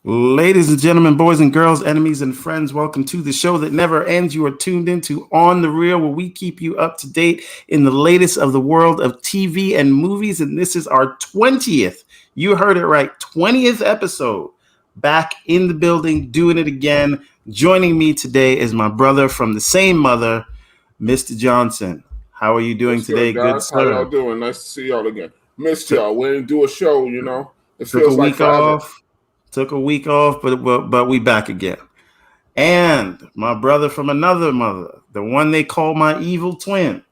Ladies and gentlemen, boys and girls, enemies and friends, welcome to the show that never ends. You are tuned into On the Real, where we keep you up to date in the latest of the world of TV and movies. And this is our 20th, you heard it right, 20th episode. Back in the building, doing it again. Joining me today is my brother from the same mother, Mr. Johnson. How are you doing today, good guys? sir? How y'all doing? Nice to see y'all again. Missed y'all. We didn't do a show, It Took a feels like week forever. off. Took a week off, but we back again. And my brother from another mother, the one they call my evil twin.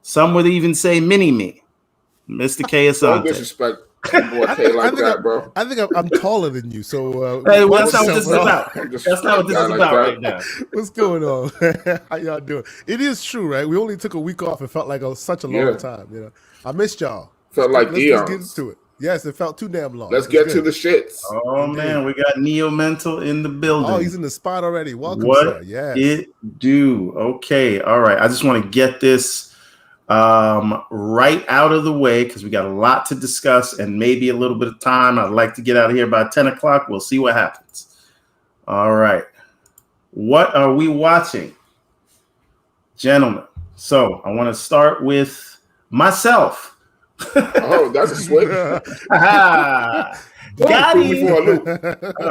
Some would even say mini me, Mr. K. Asante. Don't disrespect boy K like that, bro. I think I'm taller than you, so hey, well, that's not what this is about. That's not what this is about right now. What's going on? How y'all doing? It is true, right? We only took a week off. It felt like such a long time. I missed y'all. Felt like eons. Let's get into it. Yes, it felt too damn long. Let's get to the shits. Oh, man, we got Neo Mental in the building. Oh, he's in the spot already. Welcome, what sir. Yes. It do. Okay, all right. I just want to get this right out of the way because we got a lot to discuss and maybe a little bit of time. I'd like to get out of here by 10 o'clock. We'll see what happens. All right. What are we watching? Gentlemen, so I want to start with myself. Oh, that's a switch. Got you. All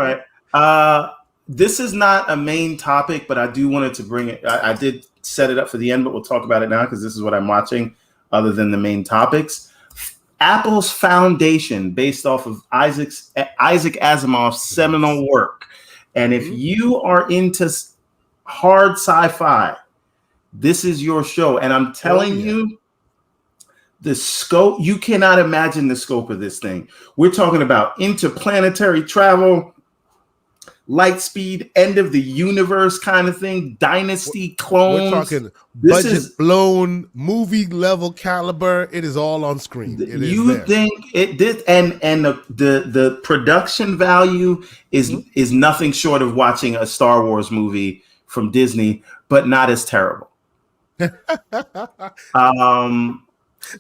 right. This is not a main topic, but I do wanted to bring it. I did set it up for the end, but we'll talk about it now because this is what I'm watching other than the main topics. Apple's Foundation, based off of Isaac Asimov's seminal work. And if you are into hard sci-fi, this is your show. And I'm telling you, the scope, you cannot imagine the scope of this thing. We're talking about interplanetary travel, light speed, end of the universe kind of thing, dynasty clones. We're talking budget-blown, movie-level caliber. It is all on screen. You think it did, and the production value is nothing short of watching a Star Wars movie from Disney, but not as terrible.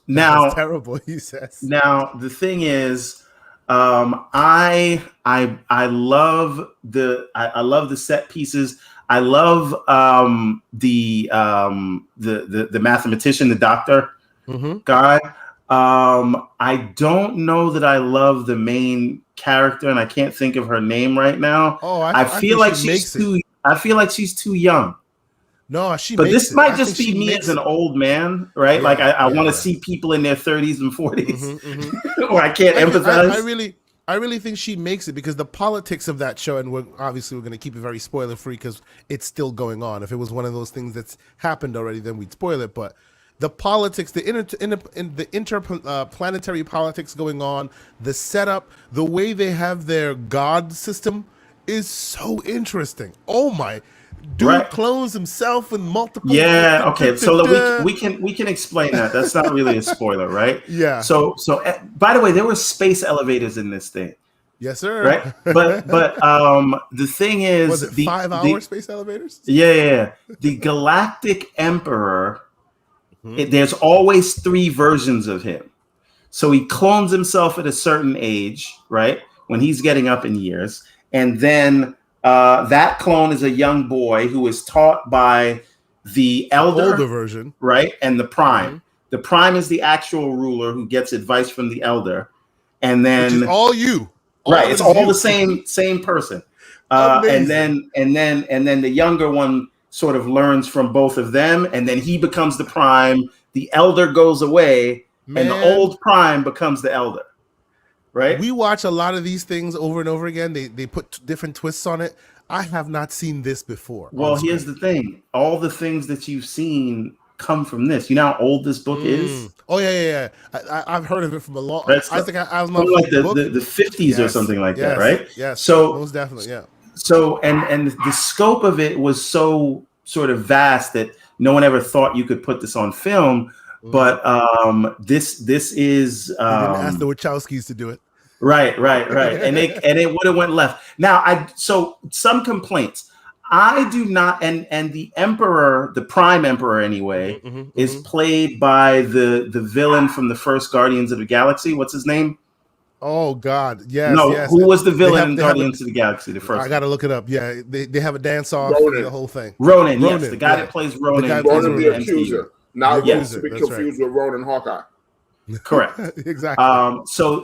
Now, that's terrible, he says. Now the thing is, I love the set pieces. I love the mathematician, the doctor guy. I don't know that I love the main character, and I can't think of her name right now. Oh, I feel like she's too. I feel like she's too young. No, she. But this might just be me as an old man, right? Yeah, like I want to see people in their 30s and 40s, or I can't empathize. I really think she makes it because the politics of that show, and we're going to keep it very spoiler free because it's still going on. If it was one of those things that's happened already, then we'd spoil it. But the politics, the interplanetary politics going on, the setup, the way they have their god system is so interesting. Oh my. Dude clones himself in multiple. Yeah. Okay. So we can explain that. That's not really a spoiler, right? Yeah. So by the way, there were space elevators in this thing. Yes, sir. Right. But the thing is, was it 5-hour space elevators? Yeah. The Galactic Emperor. There's always 3 versions of him. So he clones himself at a certain age, right? When he's getting up in years, and then. That clone is a young boy who is taught by the older version, right? And the prime. The prime is the actual ruler who gets advice from the elder, and then which is all you, right? It's all the same person. And then the younger one sort of learns from both of them, and then he becomes the prime. The elder goes away, and the old prime becomes the elder. Right. We watch a lot of these things over and over again. They put different twists on it. I have not seen this before. Well, here's the thing. All the things that you've seen come from this. You know how old this book is? Oh, yeah. I've heard of it from a long time. I think I was like the 50s or something like that, right? Yes. So most definitely, yeah. So and the scope of it was so sort of vast that no one ever thought you could put this on film. But this is you didn't ask the Wachowskis to do it. Right. And it would have went left. Now so some complaints. I do not, and the emperor, the prime emperor anyway, is played by the villain from the first Guardians of the Galaxy. What's his name? Oh God, yes, No, yes. who was the villain in they have Guardians of the Galaxy? The first I got to look it up. Yeah, they have a dance off, Ronan. the whole thing. Ronan, yes, the guy yeah. that plays The Ronan guy in that plays Ronan the the Ronan. MCU. Accuser. Not Yes. to be That's right. confused with Ronan Hawkeye. Correct. Exactly.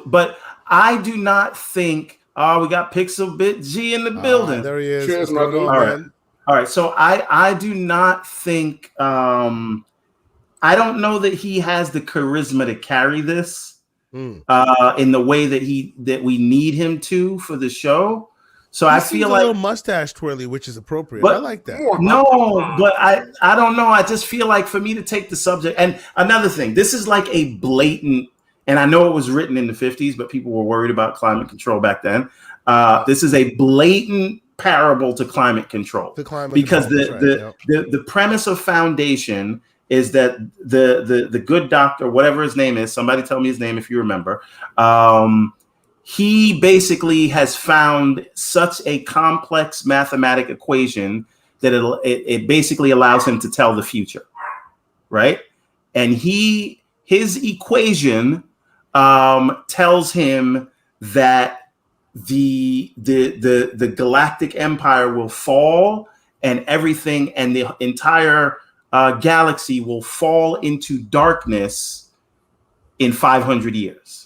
But I do not think. Oh, we got Pixel Bit G in the building. There he is. Cheers, What's going my on, dude. man? All right. So I do not think. I don't know that he has the charisma to carry this in the way that we need him to for the show. So I feel a like little mustache twirly, which is appropriate. But- I like that. no, but I don't know. I just feel like for me to take the subject, and another thing, this is like a blatant, and I know it was written in the 50s, but people were worried about climate control back then. This is a blatant parable to climate control. Because the premise of Foundation is that the good doctor, whatever his name is, somebody tell me his name if you remember, he basically has found such a complex mathematic equation that it basically allows him to tell the future, right? And his equation tells him that the galactic empire will fall, and everything and the entire galaxy will fall into darkness in 500 years.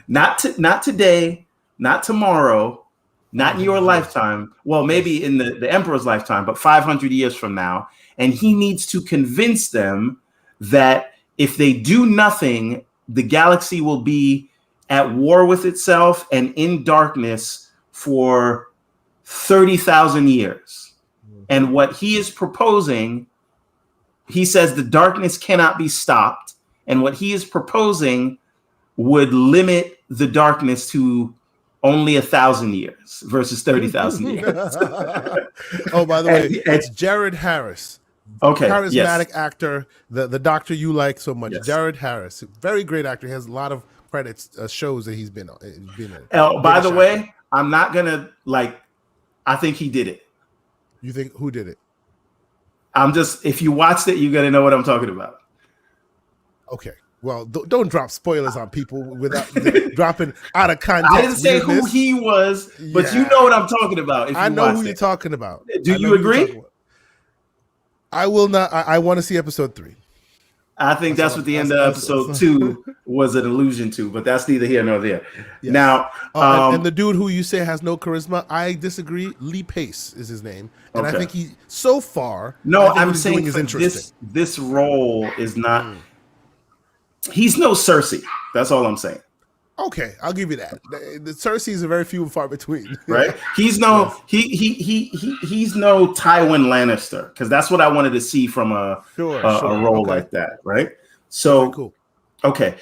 Not today, not tomorrow, not in your lifetime. Well, maybe in the emperor's lifetime, but 500 years from now. And he needs to convince them that if they do nothing, the galaxy will be at war with itself and in darkness for 30,000 years. And what he is proposing, he says the darkness cannot be stopped. And what he is proposing would limit the darkness to only 1,000 years versus 30,000 years. Oh, by the way, it's Jared Harris. Okay. Charismatic actor, the doctor you like so much. Yes. Jared Harris. Very great actor. He has a lot of credits, shows that he's been in. Oh, by the way, I'm not going to I think he did it. You think who did it? If you watched it, you're going to know what I'm talking about. Okay. Well, don't drop spoilers on people without dropping out of context. I didn't say who he was, but you know what I'm talking about. I know who you're talking about. Do you agree? I will not. I want to see episode 3. I think that's what the end of episode 2 was an allusion to, but that's neither here nor there. Yes. Now, and the dude who you say has no charisma, I disagree. Lee Pace is his name, and I think he so far. No, I'm saying this role is not. He's no Cersei. That's all I'm saying. Okay, I'll give you that. The Cersei's are very few and far between. Right? He's no he's no Tywin Lannister, because that's what I wanted to see from a role like that, right? So cool. Okay.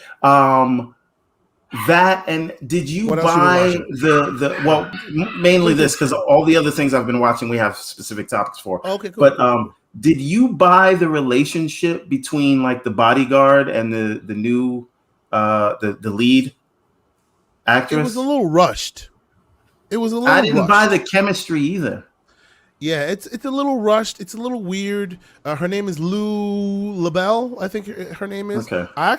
That, and did you buy mainly this, because all the other things I've been watching we have specific topics for. Okay, cool. But did you buy the relationship between like the bodyguard and the new the lead actress? It was a little rushed. I didn't buy the chemistry either. Yeah, it's a little rushed. It's a little weird. Her name is Lou LaBelle, I think her name is. Okay. I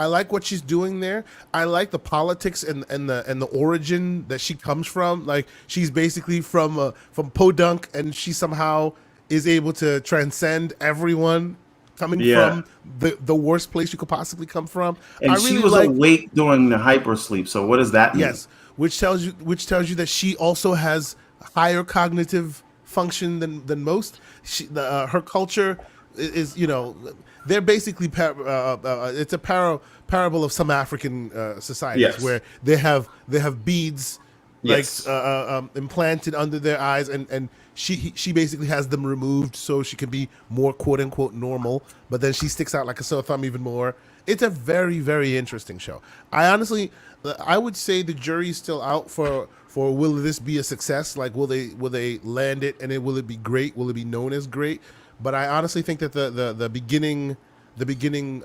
like what she's doing there. I like the politics and the origin that she comes from. Like, she's basically from Podunk, and she somehow is able to transcend everyone coming from the worst place you could possibly come from. And she was awake during the hypersleep. So what does that mean? Yes, which tells you that she also has higher cognitive function than most. Her culture is, they're basically it's a parable of some African societies where they have beads implanted under their eyes, and she basically has them removed so she can be more quote unquote normal, but then she sticks out like a sore thumb even more. It's a very, very interesting show. I would say the jury's still out for will this be a success? Like, will they land it, and will it be great? Will it be known as great? But I honestly think that the beginning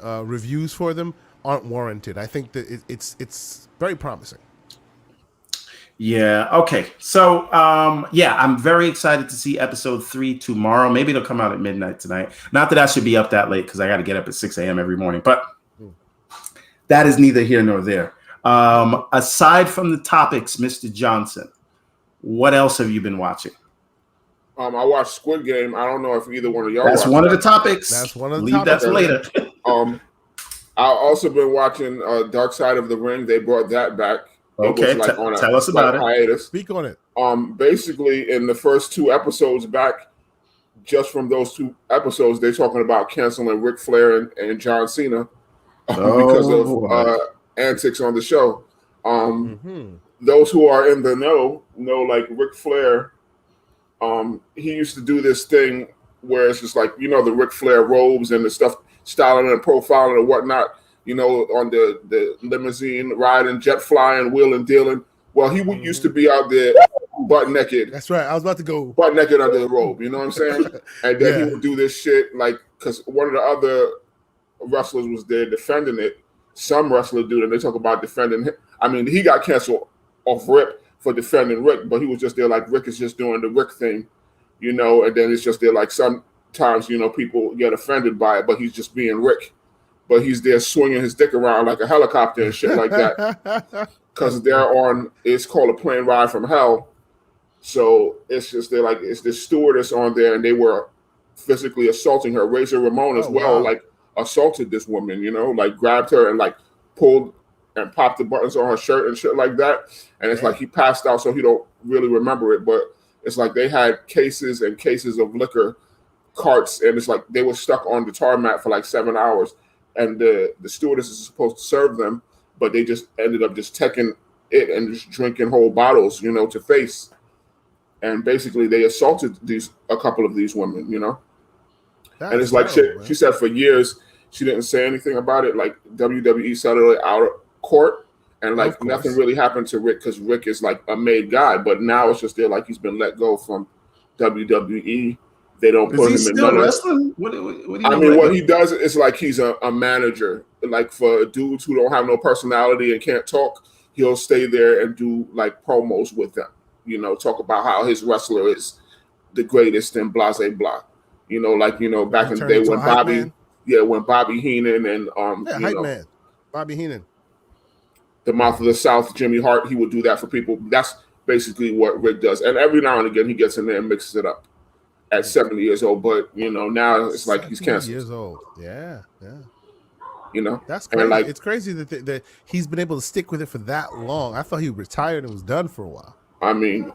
reviews for them aren't warranted. I think that it's very promising. Yeah. Okay. So, I'm very excited to see episode 3 tomorrow. Maybe it'll come out at midnight tonight. Not that I should be up that late, because I got to get up at 6 a.m. every morning, but that is neither here nor there. Aside from the topics, Mr. Johnson, what else have you been watching? I watched Squid Game. I don't know if either one of y'all That's watched one of that. the topics. That's one of the Leave topics. that for later. I've also been watching Dark Side of the Ring. They brought that back. Okay, tell us about it. Hiatus. Speak on it. Basically, in the first 2 episodes back, just from those 2 episodes, they're talking about canceling Ric Flair and John Cena because of antics on the show. Those who are in the know like Ric Flair. He used to do this thing where it's just like, the Ric Flair robes and the stuff, styling and profiling and whatnot, on the limousine riding, jet flying, wheeling, dealing. Well, he used to be out there butt naked. That's right. I was about to go butt naked under the robe. You know what I'm saying? And then he would do this shit because one of the other wrestlers was there defending it. Some wrestler dude, and they talk about defending him. I mean, he got canceled off rip for defending Rick, but he was just there like Rick is just doing the Rick thing, and then it's just there like sometimes, people get offended by it, but he's just being Rick. But he's there swinging his dick around like a helicopter and shit like that. Because they're on, it's called A Plane Ride from Hell. So it's just they're like, it's the stewardess on there and they were physically assaulting her. Razor Ramon as well, like assaulted this woman, like grabbed her and like pulled and popped the buttons on her shirt and shit like that. And it's like he passed out, so he don't really remember it. But it's like they had cases and cases of liquor carts, and it's like they were stuck on the tarmac for like 7 hours. And the stewardess is supposed to serve them, but they just ended up just taking it and just drinking whole bottles, to face. And basically they assaulted a couple of these women, That's and it's like she said for years she didn't say anything about it. Like WWE settled it out of court, and like nothing really happened to Rick because Rick is like a made guy. But now it's just there like he's been let go from WWE. They don't put him in none wrestling? What what he does is like he's a manager. Like for dudes who don't have no personality and can't talk, he'll stay there and do like promos with them. Talk about how his wrestler is the greatest and blah blah blah. Back in the day when Bobby Heenan and hype man, Bobby Heenan, the mouth of the South, Jimmy Hart, he would do that for people. That's basically what Rick does. And every now and again he gets in there and mixes it up. At 70 years old, but now it's like he's canceled. Years old, yeah. That's crazy. And like, it's crazy that he's been able to stick with it for that long. I thought he retired and was done for a while. I mean,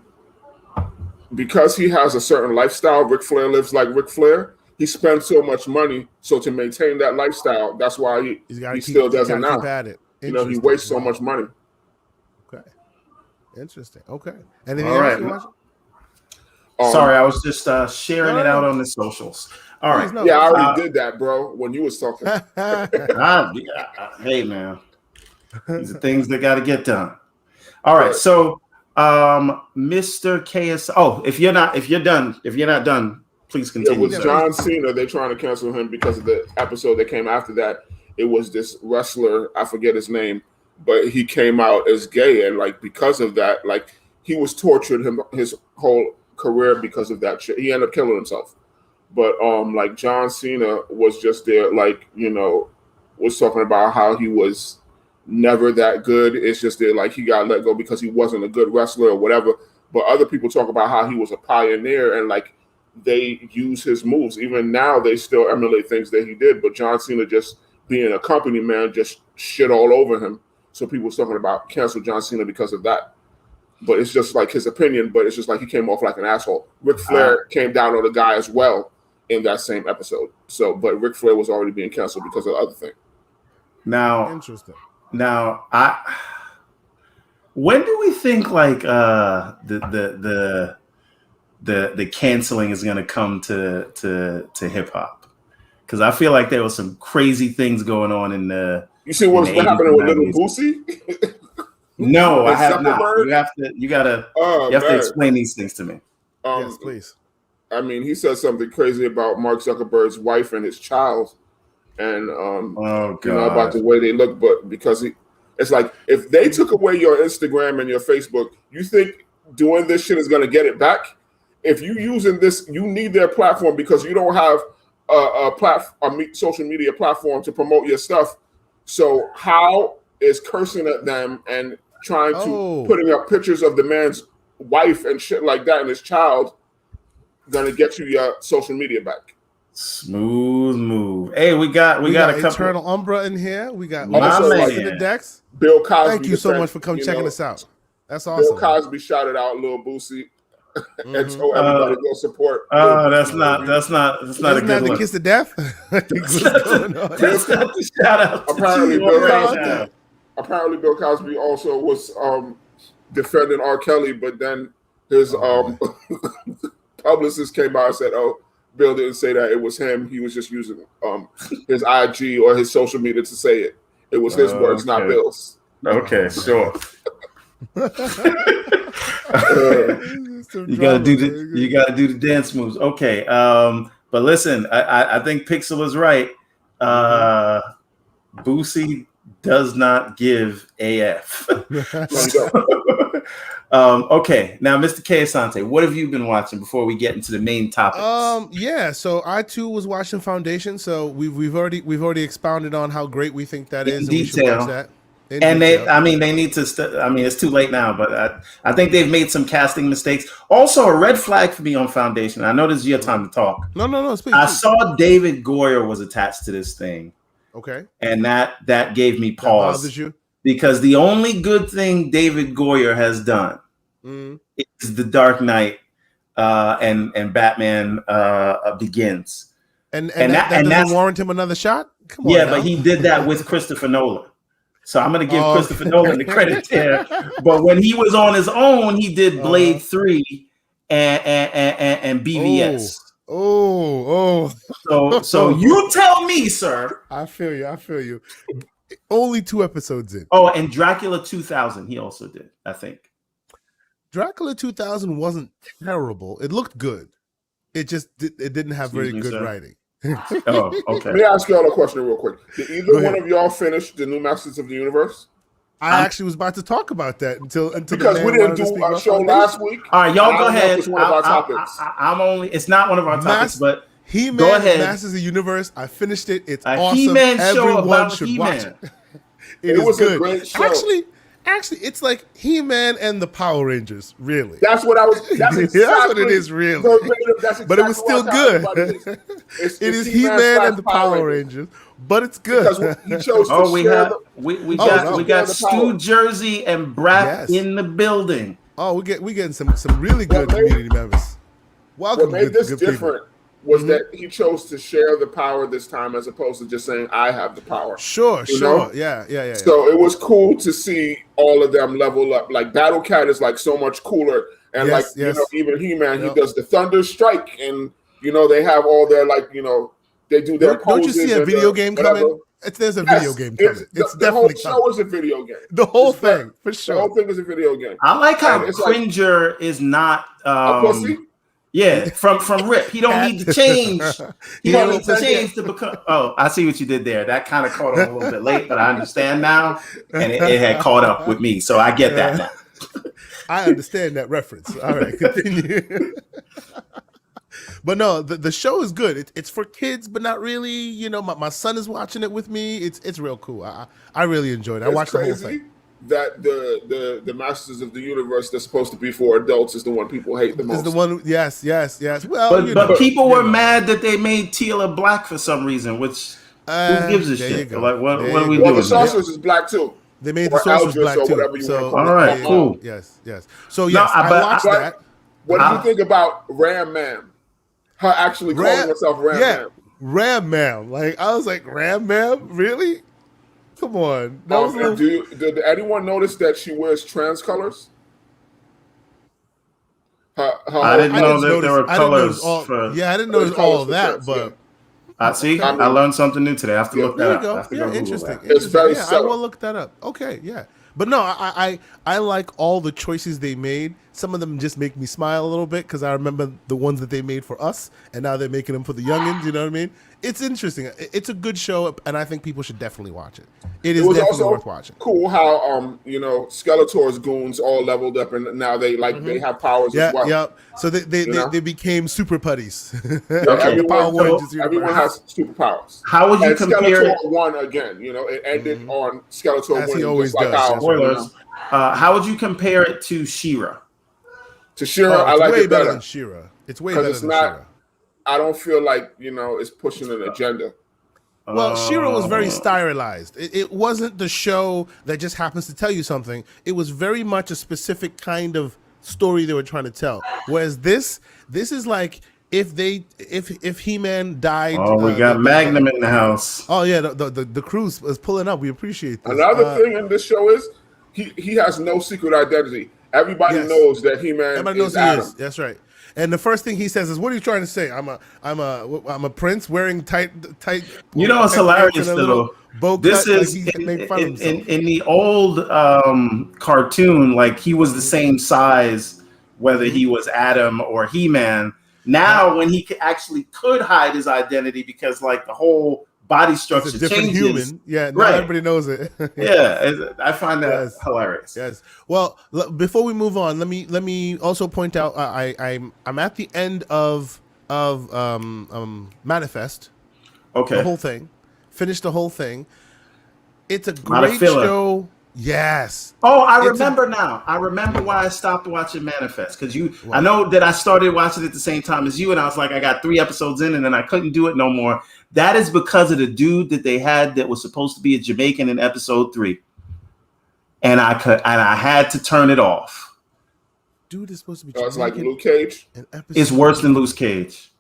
because he has a certain lifestyle, Ric Flair lives like Ric Flair. He spends so much money, so to maintain that lifestyle, that's why he still does it now. He wastes so much money. Okay, interesting. Okay, anything all else right. you watch? Sorry, I was just sharing it out on the socials. All right. Yeah, I already did that, bro, when you was talking. Hey, man. These are things that got to get done. All right. So, Mr. KS. Oh, if you're not done, please continue. Yeah, with John Cena, they're trying to cancel him because of the episode that came after that. It was this wrestler, I forget his name, but he came out as gay, and like because of that, like he was tortured his whole career because of that shit. He ended up killing himself. But like John Cena was just there, like, was talking about how he was never that good. It's just that like he got let go because he wasn't a good wrestler or whatever. But other people talk about how he was a pioneer and like they use his moves. Even now they still emulate things that he did. But John Cena, just being a company man, just shit all over him. So people was talking about cancel John Cena because of that. But it's just like his opinion, but it's just like he came off like an asshole. Ric Flair came down on the guy as well in that same episode. So, but Ric Flair was already being canceled because of the other thing. Now, interesting. Now, when do we think like the canceling is going to come to hip hop? Because I feel like there was some crazy things going on in the. You see what's happening with Little Boosie? No, I have not. You gotta explain these things to me. Yes, please. I mean, he said something crazy about Mark Zuckerberg's wife and his child, and about the way they look. But because it's like if they took away your Instagram and your Facebook, you think doing this shit is gonna get it back? If you using this, you need their platform because you don't have a social media platform to promote your stuff. So how is cursing at them and trying to Oh. putting up pictures of the man's wife and shit like that and his child, gonna get you your social media back. Smooth move. Hey, we got a couple. Eternal Umbra in here. We got My also man. in the decks. Bill Cosby. Thank you so defense, much for coming checking us out. That's Bill awesome. Cosby shouted out Lil Boosie, and so Mm-hmm. everybody go support. Oh, Lil that's Boosie. not a Isn't good that the one. kiss of death? I think what's going on. That's not the shout out. Apparently, to Bill you right Cosby. now. Apparently, Bill Cosby also was defending R. Kelly, but then his publicist came by and said, "Oh, Bill didn't say that. It was him. He was just using his IG or his social media to say it. It was his words, not Okay. Bill's." Okay, sure. Some You gotta drama, do man. the dance moves. Okay. But listen, I think Pixel is right. Boosie does not give AF. Okay, now Mr. K. Asante, what have you been watching before we get into the main topics? Yeah, so I too was watching Foundation, so we've already expounded on how great we think that is, In and we should detail. watch that. In And detail. they need to. It's too late now, but I think they've made some casting mistakes. Also, a red flag for me on Foundation. I know this is your time to talk. No, speak. I speak. saw David Goyer was attached to this thing, Okay, and that gave me that pause bothers you. because the only good thing David Goyer has done is The Dark Knight and Batman Begins. And that doesn't warrant him another shot. Come on, Yeah, now. but he did that with Christopher Nolan. So I'm going to give Christopher Nolan the credit there. But when he was on his own, he did Blade 3 and BVS. So you tell me, sir. I feel you. Only 2 episodes in. Oh, and Dracula 2000 he also did, I think. Dracula 2000 wasn't terrible. It looked good. It didn't have very good sir. writing. Oh, okay. Let me ask y'all a question real quick. Did either one of y'all finish the new Masters of the Universe? I actually was about to talk about that until Because we didn't do a show last week. All right, y'all go ahead. It's one of our topics. It's not one of our topics, but He-Man go ahead. Masters of the Universe. I finished it. It's A awesome. He-Man show Everyone about should He-Man. watch it. It was is a good. great show. Actually, it's like He-Man and the Power Rangers. Really, That's what I was. That's exactly that's what it is. Really, That's exactly but it was still what I thought good. about it. It is He-Man and the Power Rangers, but it's good. Because he chose to Oh, we share got Stu Jersey and Brap in the building. Oh, we getting some really good community members. Welcome. What made this good different people. was that he chose to share the power this time as opposed to just saying I have the power. Sure. know? Yeah. So it was cool to see all of them level up. Like Battle Cat is like so much cooler, and even He-Man, he does the Thunder Strike, and they have all their they do their Don't you see a video game coming? There's a video game coming. It's the definitely whole show is a video game. The whole thing, for sure. The whole thing is a video game. I like how And it's Cringer is not a pussy. Yeah, from Rip. He don't need to change. He don't need to Yeah. change to become. Oh, I see what you did there. That kind of caught on a little bit late, but I understand now, and it had caught up with me, so I get that now. I understand that reference. All right, continue. But no, the show is good. It's for kids, but not really. My son is watching it with me. It's real cool. I really enjoyed it. I watched the whole thing. That the Masters of the Universe that's supposed to be for adults is the one people hate the most. Is the one? Yes. Well, but people were mad that they made Tila black for some reason. Which who gives a shit? Like what are we doing? Well, the sorceress is black too. They made the sorceress black too. Whatever you want. All right, cool. Yes. So yes, I watched that. What did you think about Ram Man? Her actually calling herself Ram Man. Ram Man. Like I was like, Ram Man? Really? Come on. Did anyone notice that she wears trans colors? I didn't know that there were colors. I didn't notice all of that, but I learned something new today. I have to look that up. Yeah, interesting. It's very I will look that up. Okay, yeah. But no, I like all the choices they made. Some of them just make me smile a little bit because I remember the ones that they made for us, and now they're making them for the youngins. You know what I mean? It's interesting. It's a good show, and I think people should definitely watch it. It is was definitely also worth watching. cool how Skeletor's goons all leveled up and now they they have powers as well. Yeah. So they became super putties. Okay. Everyone has superpowers. How would you and compare Skeletor won again? It ended on Skeletor As he winning. always just like does, how, yes, spoilers? How would you compare it to She-Ra? To She-Ra, I it's like way it better than She-Ra. It's way better it's than not. She-Ra. I don't feel like it's pushing an agenda. Well, She-Ra was very stylized. It wasn't the show that just happens to tell you something. It was very much a specific kind of story they were trying to tell. Whereas this is like if He-Man died. Oh, we got Magnum in the house. Oh yeah, the cruise is pulling up. We appreciate this. Another thing in this show is he has no secret identity. Everybody knows that He-Man is Adam. That's right. And the first thing he says is, "What are you trying to say? I'm a prince wearing tight." You know, it's hilarious though. This is in the old cartoon. Like he was the same size, whether he was Adam or He-Man. Now, when he actually could hide his identity because like the whole body structure it's a different changes. Human. Yeah, now everybody knows it. Yeah, I find that hilarious. Yes. Well, before we move on, let me also point out I'm at the end of Manifest. Okay. The whole thing. Finished the whole thing. It's a great show. Yes. Oh, I remember now. I remember why I stopped watching Manifest because I know that I started watching it at the same time as you, and I was like, I got 3 episodes in, and then I couldn't do it no more. That is because of the dude that they had that was supposed to be a Jamaican in episode 3, and I had to turn it off. Dude is supposed to be Jamaican. It's like Luke Cage. It's worse than Luke Cage.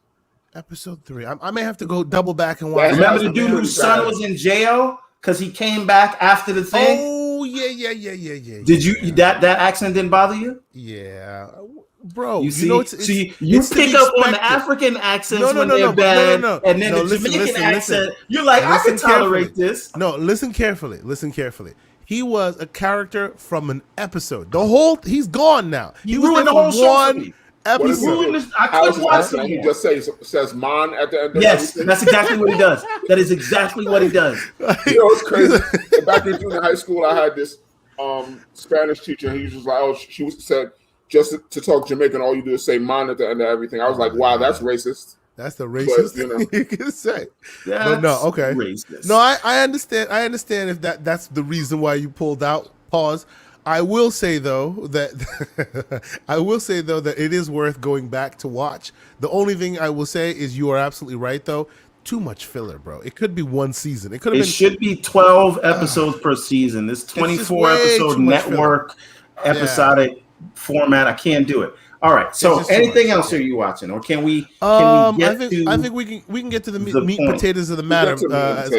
Episode 3. I may have to go double back and watch. Remember the dude whose son was in jail because he came back after the thing? Oh yeah. Did you that accent didn't bother you? Yeah, bro. You see, you pick up on the African accents when they're bad, and then the Jamaican accent. You're like, I can tolerate this. No, listen carefully. He was a character from an episode. He's gone now. He was ruined the whole show. Episode. I couldn't watch it. He just says "man" at the end. Yes, that's exactly what he does. That is exactly what he does. It's crazy. Back in junior high school, I had this Spanish teacher. He was just like, she said just to talk Jamaican, all you do is say "man" at the end of everything. I was like, wow, that's racist. That's the racist thing you can say. But no, okay. Racist. No, I understand. I understand if that's the reason why you pulled out. Pause. I will say though that it is worth going back to watch. The only thing I will say is you are absolutely right though. Too much filler, bro. It could be one season. It should be 12 episodes per season. This 24 episode network episodic format. I can't do it. All right. So anything else are you watching, or can we? I think we can get to the meat and potatoes of the matter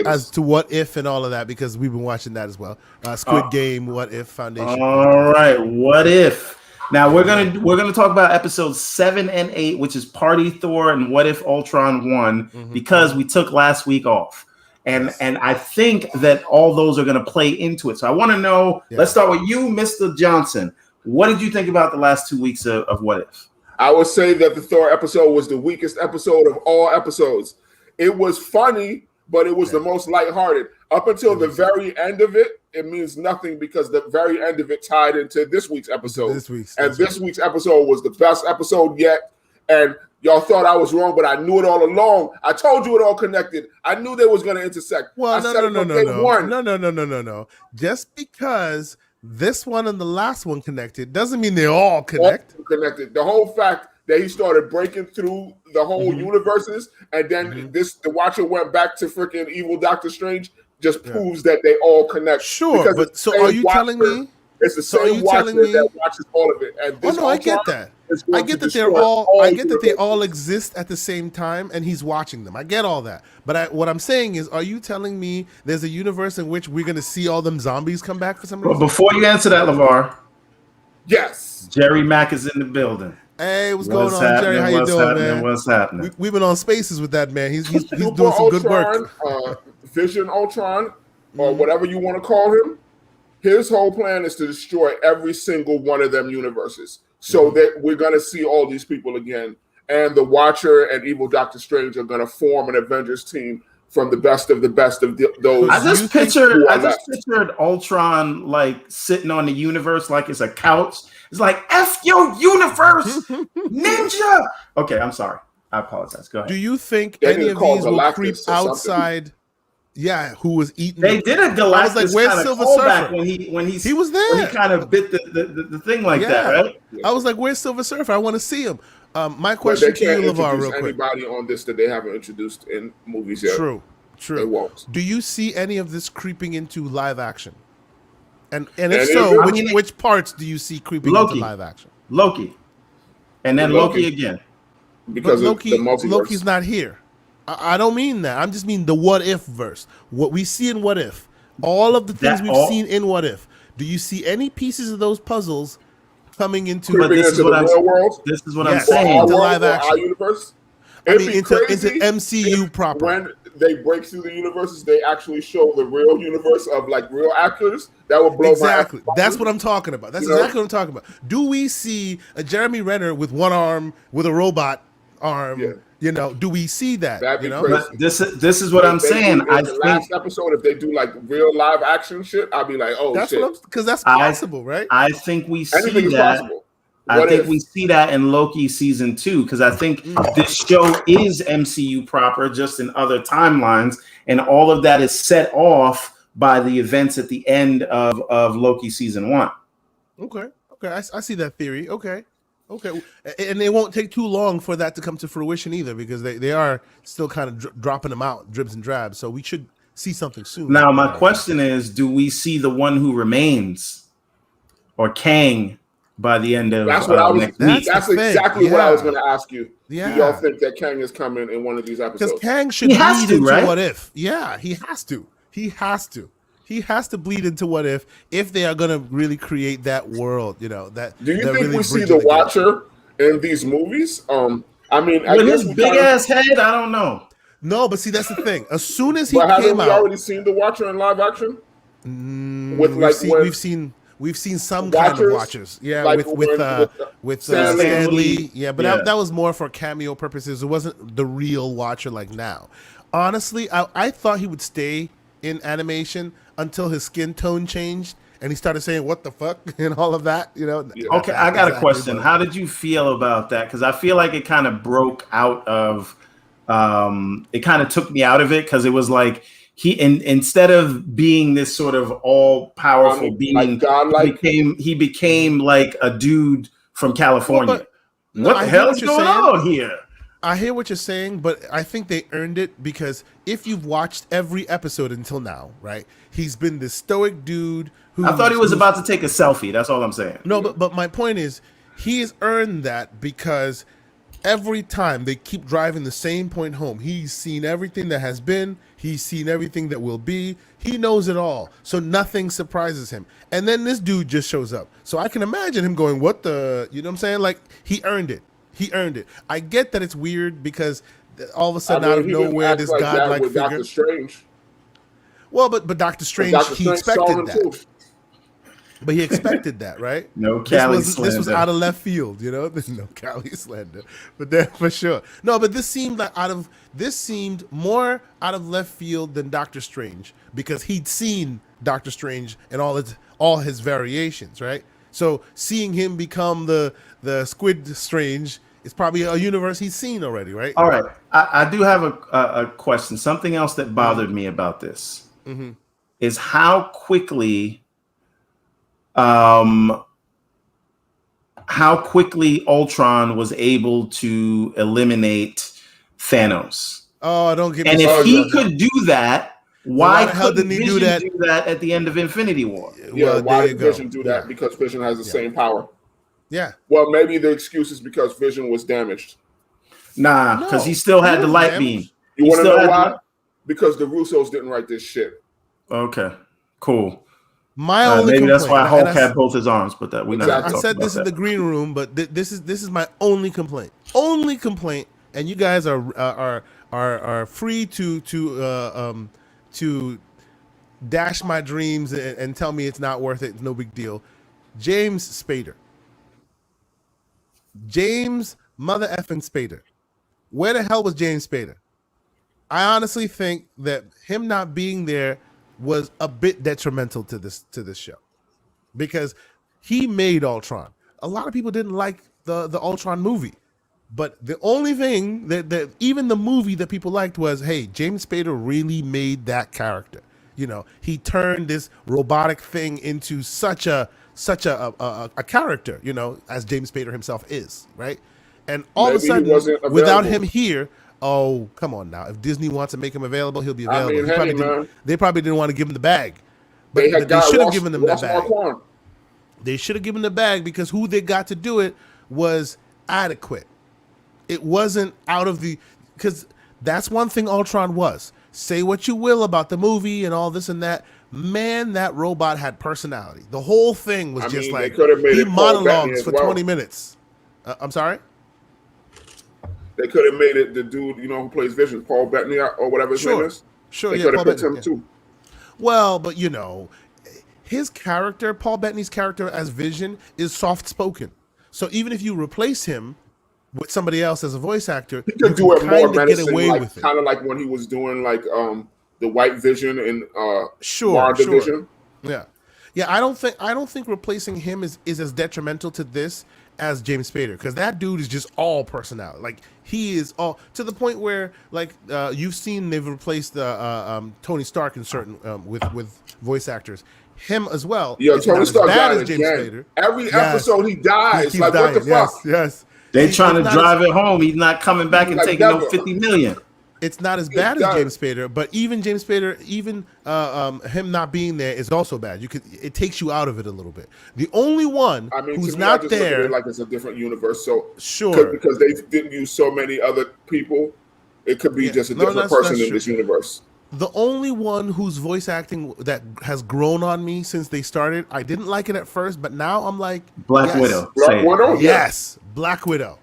as to What If and all of that because we've been watching that as well. Squid Game, What If Foundation. All right. What If? Now we're gonna talk about episodes 7 and 8, which is Party Thor and What If Ultron 1, because we took last week off. And I think that all those are going to play into it. So I want to know. Let's start with you, Mr. Johnson. What did you think about the last 2 weeks of What If? I would say that the Thor episode was the weakest episode of all episodes. It was funny, but it was the most lighthearted. Up until the very end of it, it means nothing because the very end of it tied into this week's episode. This week's episode was the best episode yet. And y'all thought I was wrong, but I knew it all along. I told you it all connected. I knew they was going to intersect. Well, no. Just because this one and the last one connected doesn't mean they all connect. All connected. The whole fact that he started breaking through the whole universes, and then the Watcher went back to freaking evil Doctor Strange just proves that they all connect. Sure, but so are you telling me? It's the same Watcher that watches all of it. And this I get that. I get that they're all. I get that they all exist at the same time, and he's watching them. I get all that. But what I'm saying is, are you telling me there's a universe in which we're going to see all them zombies come back for some reason? Well, before you answer that, LeVar. Yes. Jerry Mack is in the building. Hey, what's going on, Jerry? How you doing, man? What's happening? We've been on Spaces with that man. He's doing some good work. Vision Ultron, or whatever you want to call him. His whole plan is to destroy every single one of them universes, so that we're gonna see all these people again. And the Watcher and Evil Doctor Strange are gonna form an Avengers team from the best of those. I just pictured Ultron like sitting on the universe like it's a couch. It's like F your universe, ninja. Okay, I'm sorry. I apologize. Go ahead. Do you think any of these will creep outside? Yeah, who was eating? They did a Galactus. I was like, "Where's Silver Surfer?" When he was there. When he kind of bit the thing like that, right? I was like, "Where's Silver Surfer? I want to see him." My question to you, LeVar, real quick. Anybody on this that they haven't introduced in movies yet? True. They won't. Do you see any of this creeping into live action? And if so, which parts do you see creeping into live action? Loki, and then Loki again. Because Loki's not here. I don't mean that. I just mean the what if verse. What we see in What If. All of the things we've seen in What If. Do you see any pieces of those puzzles coming into the real world? This is what I'm saying. Into live action. Our universe? I mean, into MCU proper. When they break through the universes, they actually show the real universe of like real actors. That would blow exactly. my That's what I'm talking about. That's exactly what I'm talking about. Do we see a Jeremy Renner with one arm with a robot arm? Yeah. You know, do we see that? That'd be crazy. But this is what I'm saying. I think last episode, if they do like real live action shit, I'll be like, oh, that's shit. Because that's possible, right? I think we see Anything that. Possible. I think we see that in Loki season 2 because I think this show is MCU proper, just in other timelines, and all of that is set off by the events at the end of Loki season 1. Okay, I see that theory. Okay, and it won't take too long for that to come to fruition either, because they are still kind of dropping them out, dribs and drabs. So we should see something soon. Now, my question is: do we see the One Who Remains, or Kang? By the end of next week. That's exactly what I was going to ask you. Yeah. Do y'all think that Kang is coming in one of these episodes? Because Kang should bleed into What If. Yeah, he has to. He has to bleed into What If they are going to really create that world. You know that. Do you think really we see the Watcher in these movies? I mean, with his big ass head, I don't know. No, but see, that's the thing. As soon as he came haven't we out, already seen the Watcher in live action? We've seen some kind of Watchers, yeah, like with Stan Lee, yeah, but that was more for cameo purposes. It wasn't the real Watcher like now. Honestly, I thought he would stay in animation until his skin tone changed and he started saying "what the fuck" and all of that. You know. Yeah. Okay, I got a question. How did you feel about that? Because I feel like it kind of broke out of. It kind of took me out of it because it was like. Instead of being this sort of all powerful being, he became like a dude from California. What the hell is going on here? I hear what you're saying, but I think they earned it because if you've watched every episode until now, right? He's been this stoic dude who I thought he was about to take a selfie. That's all I'm saying. No, but my point is he has earned that because every time they keep driving the same point home. He's seen everything that has been. He's seen everything that will be. He knows it all. So nothing surprises him. And then this dude just shows up. So I can imagine him going, what the, you know what I'm saying? Like, he earned it. He earned it. I get that it's weird because all of a sudden out of nowhere, this godlike figure. Doctor Strange. Well, but Doctor Strange, he expected that. Too. But he expected that, right? No Cali slander. This was out of left field, you know. There's no Cali slander, but that for sure. No, but this seemed more out of left field than Doctor Strange because he'd seen Doctor Strange and all his variations, right? So seeing him become the Squid Strange is probably a universe he's seen already, right? All right, I do have a question. Something else that bothered me about this is how quickly. How quickly Ultron was able to eliminate Thanos. Oh, don't get me started. And if he that. could do that, why couldn't Vision do that at the end of Infinity War? Yeah, why did Vision do that? Because Vision has the same power. Yeah. Well, maybe the excuse is because Vision was damaged. Nah, because he still had the light beam. You want to know why? Because the Russos didn't write this shit. Okay, cool. My only maybe complaint, that's why Hulk had both his arms, but that we exactly. I said this is the green room, but this is my only complaint. Only complaint, and you guys are free to dash my dreams and tell me it's not worth it. It's no big deal. James Spader. James mother effing Spader. Where the hell was James Spader? I honestly think that him not being there was a bit detrimental to this show, because he made Ultron. A lot of people didn't like the Ultron movie, but the only thing that even the movie that people liked was, hey, James Spader really made that character. You know, he turned this robotic thing into such a character, you know, as James Spader himself is, right? And all of a sudden, without him here, oh, come on now. If Disney wants to make him available, he'll be available. They probably didn't want to give him the bag. But they should have given them the bag. They should have given the bag, because who they got to do it was adequate. It wasn't out of the... Because that's one thing Ultron was. Say what you will about the movie and all this and that. Man, that robot had personality. The whole thing was he monologues for 20 minutes. I'm sorry? They could have made it the dude, you know, who plays Vision, Paul Bettany or whatever his name is. Sure, they could have picked him too. Well, but you know, his character, Paul Bettany's character as Vision, is soft-spoken. So even if you replace him with somebody else as a voice actor, he could do it more menacing, like, kind of like when he was doing like the White Vision in WandaVision. Yeah. I don't think replacing him is as detrimental to this as James Spader, because that dude is just all personality. Like, he is all, to the point where, like, you've seen they've replaced Tony Stark in certain with voice actors. Him as well. Yeah, Tony Stark died again. Spader. Every episode he dies. Like, dying. What the fuck? Yes. They trying to drive it home. He's not coming back and taking no 50 million. It's not as bad as James Spader, but even James Spader, him not being there is also bad. It takes you out of it a little bit. The only one who's not there, look at it like it's a different universe. So sure, because they didn't use so many other people, it could be just a different person in this universe. The only one whose voice acting that has grown on me since they started, I didn't like it at first, but now I'm like, Black Widow. Black Widow, yes, Black Widow.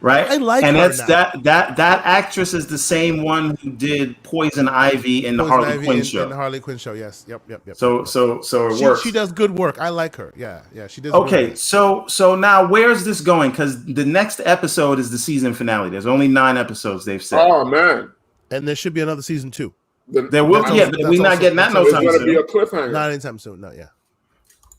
Right, I like and her it's now. that actress is the same one who did Poison Ivy in the Harley Quinn show. In the Harley Quinn show, yes, yep. So it works. She does good work. I like her. Yeah, she does. Okay, really so now where's this going? Because the next episode is the season finale. There's only 9 episodes they've said. Oh man, and there should be another season 2. There will be, but we're not getting that no time soon. It's going to be a cliffhanger. Not anytime soon. Not yet.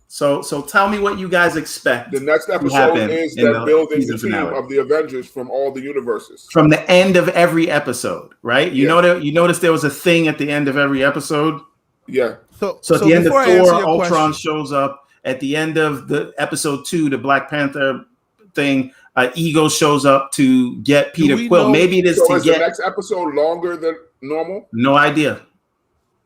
So tell me what you guys expect. The next episode is that building the team of the Avengers from all the universes. From the end of every episode, right? You notice there was a thing at the end of every episode? Yeah. So at the end of Thor, Ultron shows up. At the end of the episode 2, the Black Panther thing, Ego shows up to get Peter Quill. Maybe it is to get... the next episode longer than normal? No idea.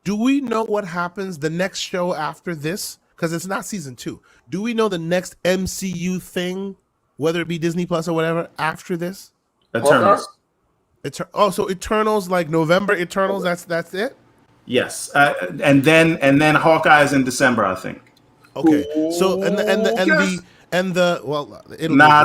Do we know what happens the next show after this? Because it's not season 2. Do we know the next MCU thing, whether it be Disney Plus or whatever, after this? Eternals. So Eternals, like November Eternals. That's it. Yes, and then Hawkeye's in December, I think. Okay. So I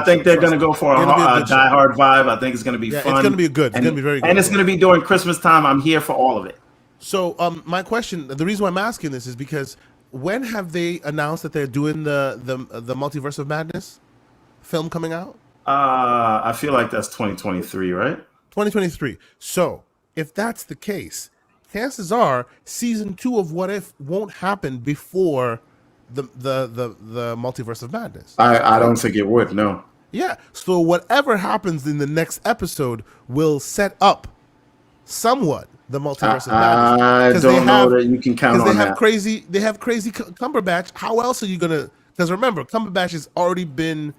think they're gonna go for a Die Hard vibe. I think it's gonna be fun. It's gonna be good. It's gonna be very good, and it's gonna be during Christmas time. I'm here for all of it. So my question, the reason why I'm asking this is because, when have they announced that they're doing the Multiverse of Madness film coming out? I feel like that's 2023, right? 2023. So if that's the case, chances are season 2 of What If won't happen before the Multiverse of Madness. I don't think it would. No. Yeah. So whatever happens in the next episode will set up somewhat the Multiverse of Madness. I don't know that you can count on that. They have crazy Cumberbatch. How else are you gonna? Because remember, Cumberbatch has already been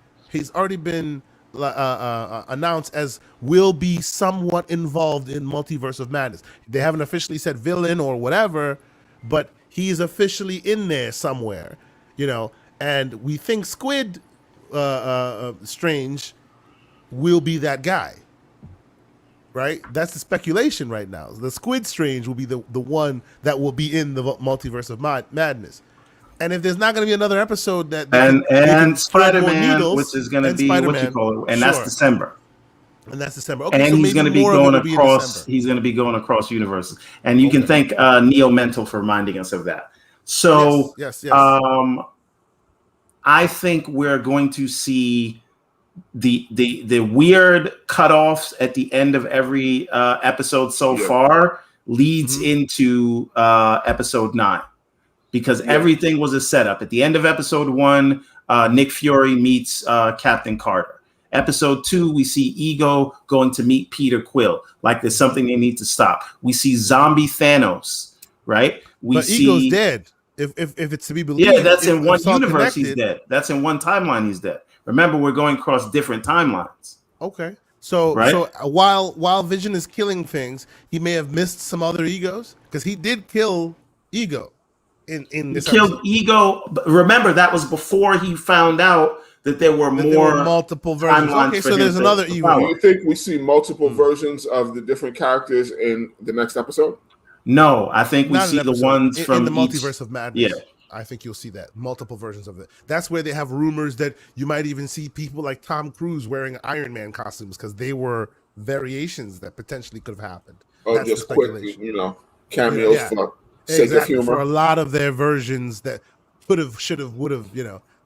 announced as will be somewhat involved in Multiverse of Madness. They haven't officially said villain or whatever, but he is officially in there somewhere, And we think Squid Strange will be that guy. Right? That's the speculation right now. The Squid Strange will be the one that will be in the Multiverse of Madness. And if there's not going to be another episode and Spider-Man, which is going to be what you call it, and that's December. And that's December. Okay, and so he's maybe going to be more of it going will be in across. December. He's going to be going across universes, and you can thank Neo Mental for reminding us of that. So, yes. I think we're going to see the weird cutoffs at the end of every episode so far leads into episode 9, because everything was a setup. At the end of episode 1, Nick Fury meets Captain Carter. Episode 2, we see Ego going to meet Peter Quill. Like there's something they need to stop. We see zombie Thanos, right? But Ego's dead. If it's to be believed. Yeah, that's in one universe. Connected. He's dead. That's in one timeline. He's dead. Remember, we're going across different timelines. Okay. So right? so while Vision is killing things, he may have missed some other Egos, because he did kill Ego in this killed episode. Ego. But remember, that was before he found out that there were multiple versions. Okay, so there's another Ego. Do you think we see multiple versions of the different characters in the next episode? No, I think we see the ones from in the multiverse of madness. Yeah. I think you'll see that multiple versions of it. That's where they have rumors that you might even see people like Tom Cruise wearing Iron Man costumes, because they were variations that potentially could have happened. Or That's just quick, cameos for sake of humor. For a lot of their versions that could have, should have, would have,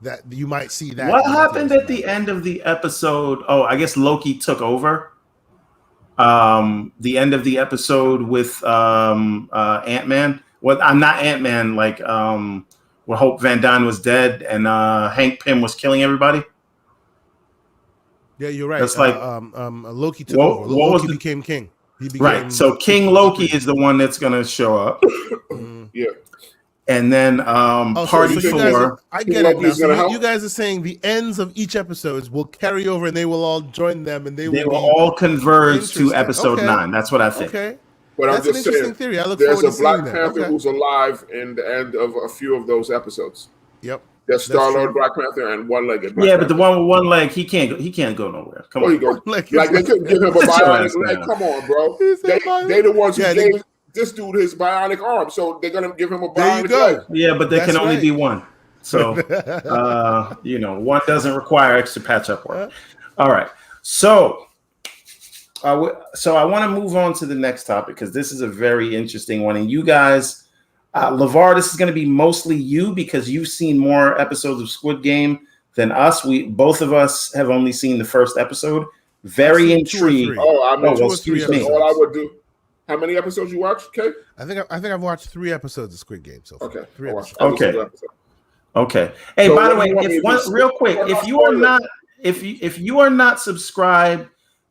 that you might see that. What happened at the end of the episode? Oh, I guess Loki took over. The end of the episode with Ant-Man. Well, I'm not Ant-Man, like where Hope Van Dyne was dead and Hank Pym was killing everybody. Yeah, you're right. That's like Loki took over. Loki became king. He became, right. So King Loki is the one that's going to show up. Yeah. And then Party so 4. I get it now. So you guys are saying the ends of each episode will carry over, and they will all join them, and they will all converge to episode 9. That's what I think. Okay. But That's I'm just saying, theory. I look there's a forward to Black Panther who's alive in the end of a few of those episodes. Yep. There's Star-Lord, Black Panther, and one-legged Black Panther. But the one with one leg, he can't go nowhere. Come on. Like they couldn't give him a bionic leg. Come on, bro. They the ones who gave this dude his bionic arm, so they're gonna give him a bionic leg. Yeah, but there can only be one. So one doesn't require extra patch-up work. All right. So I want to move on to the next topic, because this is a very interesting one. And you guys, LeVar, this is going to be mostly you, because you've seen more episodes of Squid Game than us. Both of us have only seen the first episode. Very intrigued. Excuse me. All I would do. How many episodes you watched, Kay? I think I've watched 3 episodes of Squid Game so far. Okay. 3 episodes. Okay. Hey, so by the way, real quick, if you are not subscribed,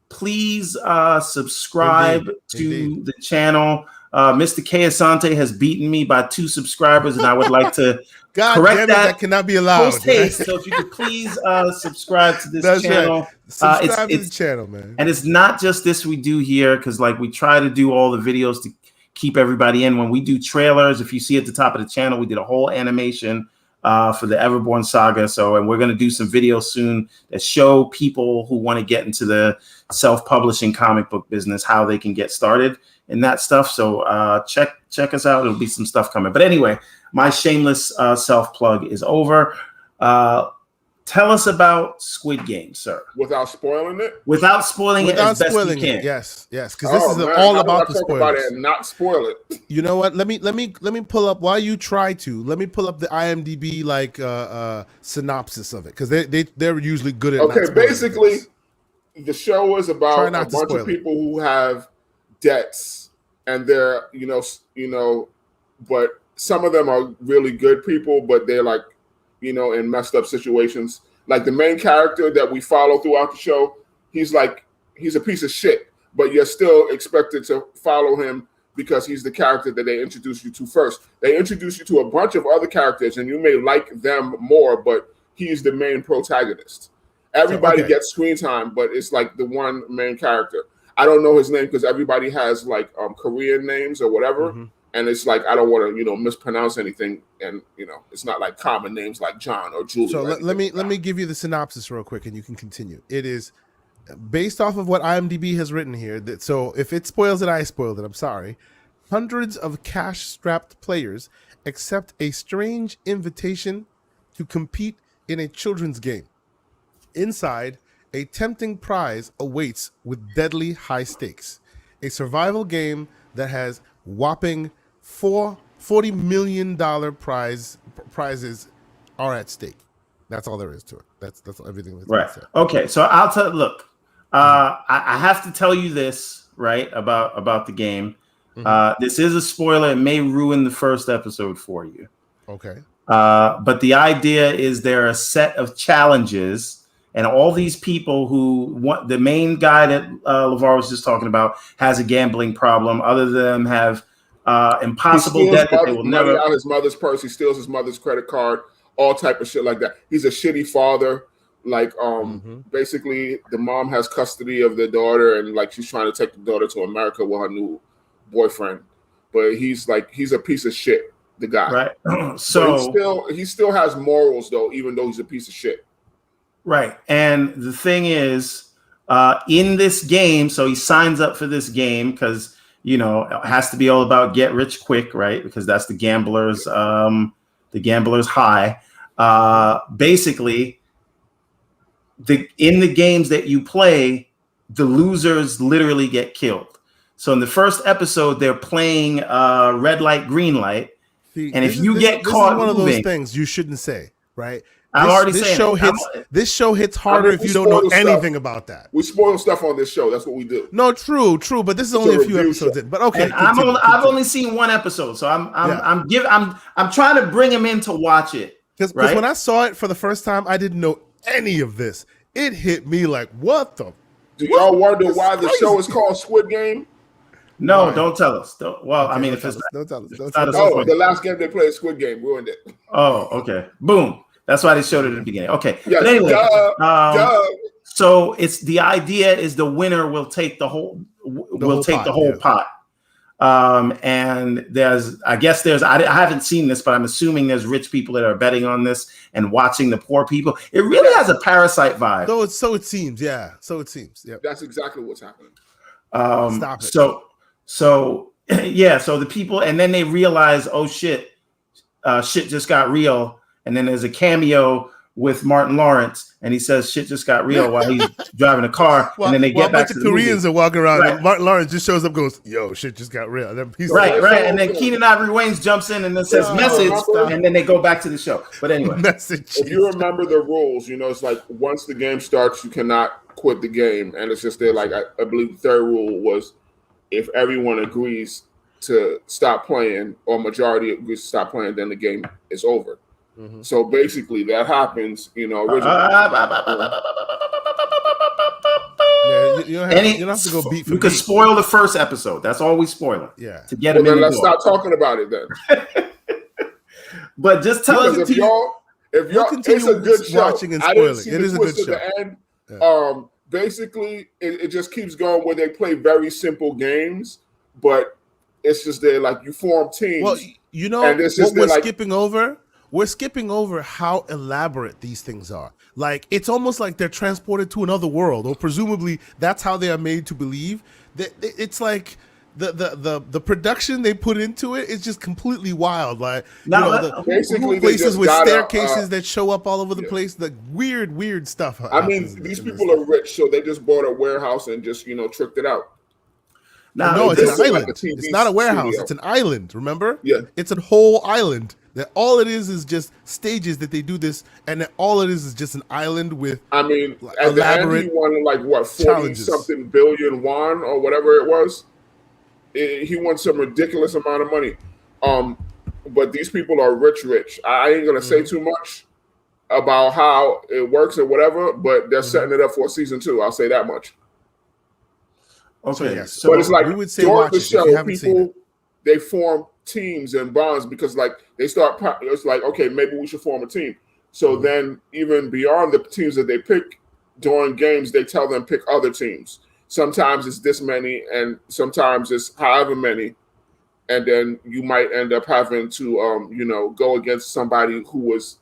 please subscribe to the channel. Mr. K Asante has beaten me by 2 subscribers, and I would like to correct that cannot be allowed. Post-haste. So if you could please subscribe to this channel. Right. Subscribe to the channel, man. And it's not just this we do here, because we try to do all the videos to keep everybody in. When we do trailers, if you see at the top of the channel, we did a whole animation for the Everborn saga. And we're going to do some videos soon that show people who want to get into the self-publishing comic book business how they can get started in that stuff. So check us out. There'll be some stuff coming. But anyway, my shameless self-plug is over. Tell us about Squid Game, sir. Without spoiling it? Without spoiling it as best you can. Yes. Because this is all about the spoilers. About it and not spoil it. You know what? Let me pull up, while you try to, let me pull up the IMDb synopsis of it, because they're usually good at. Okay, basically, the show is about a bunch of people who have debts, and they're but some of them are really good people, but they're in messed up situations. Like the main character that we follow throughout the show, he's a piece of shit, but you're still expected to follow him because he's the character that they introduce you to first. They introduce you to a bunch of other characters, and you may like them more, but he's the main protagonist. Everybody gets screen time, but it's like the one main character. I don't know his name because everybody has Korean names or whatever. Mm-hmm. And it's I don't want to, mispronounce anything. And, it's not like common names like John or Julie. So let me give you the synopsis real quick, and you can continue. It is based off of what IMDb has written here. So if it spoils it, I spoiled it. I'm sorry. Hundreds of cash-strapped players accept a strange invitation to compete in a children's game. Inside, A tempting prize awaits with deadly high stakes. A survival game that has whopping $40 million prizes are at stake. That's all there is to it. That's everything that's Right. said. Okay. So I'll tell. Look, I have to tell you this, right, about the game. This is a spoiler. It may ruin the first episode for you. Okay. But the idea is there are a set of challenges, and all these people who want the main guy that LeVar was just talking about has a gambling problem. Other than them have impossible debt that they will money never. out of his mother's purse. He steals his mother's credit card. All type of shit like that. He's a shitty father. Like, basically, the mom has custody of the daughter, and like she's trying to take the daughter to America with her new boyfriend. But he's a piece of shit. The guy, right? So he still has morals, though, even though he's a piece of shit. Right. And the thing is, in this game, so he signs up for this game because, it has to be all about get rich quick, right? Because that's the gambler's high. Basically, in the games that you play, the losers literally get killed. So in the first episode, they're playing red light, green light. See, and if you get caught, this is one of those things you shouldn't say, right? I'm already this saying show hits. This show hits harder if you don't know anything about that. We spoil stuff on this show. That's what we do. No, true. But this is only a few episodes in. But okay, and I've only seen one episode, so I'm trying to bring him in to watch it. Because when I saw it for the first time, I didn't know any of this. It hit me like, what the? Do y'all wonder why the show is called Squid Game? No, don't tell us. If it's don't tell us. The last game they played, Squid Game, ruined it. Oh, okay. Boom. That's why they showed it at the beginning. Okay. Yes, but anyway, so it's the idea is the winner will take the whole pot. And I haven't seen this, but I'm assuming there's rich people that are betting on this and watching the poor people. It really has a Parasite vibe. So it seems. Yeah. Yep. That's exactly what's happening. Stop it. So the people, and then they realize, oh shit, shit just got real. And then there's a cameo with Martin Lawrence, and he says shit just got real while he's driving a car. And then they get back to the Koreans movie. are walking around, right. and Martin Lawrence just shows up, and goes, "Yo, shit just got real." And right. And then Keenan Ivory Wayans jumps in and then says message, and then they go back to the show. But anyway, message. If you remember the rules, it's like once the game starts, you cannot quit the game, and it's just there. Like I believe the third rule was if everyone agrees to stop playing or majority agrees to stop playing, then the game is over. So basically, that happens. Originally. You don't have to go beat for You could spoil the first episode. That's all we spoil. Yeah. To get him in. Let's stop talking about it then. But just tell us if y'all, it's a good show. Watching and spoiling. It is a good show. The end. Yeah. Basically, it just keeps going where they play very simple games, but it's just there like you form teams. Well, and what we're skipping over. We're skipping over how elaborate these things are. Like, it's almost like they're transported to another world, or presumably that's how they are made to believe. That it's like the production they put into it is just completely wild. Like, basically places with staircases that show up all over the place. The weird stuff. I mean, these people are rich, so they just bought a warehouse and just tricked it out. No, it's an island. It's not a warehouse. It's an island. Remember? Yeah, it's a whole island. That all it is just stages that they do this, and that all it is just an island with. I mean, at the end, he won 40-something billion won or whatever it was. He won some ridiculous amount of money. But these people are rich. I ain't gonna say too much about how it works or whatever, but they're setting it up for season 2. I'll say that much. Okay, so but it's like we would say during the show, people they form teams and bonds because they start. It's like, okay, maybe we should form a team. So then, even beyond the teams that they pick during games, they tell them pick other teams. Sometimes it's this many, and sometimes it's however many, and then you might end up having to go against somebody who was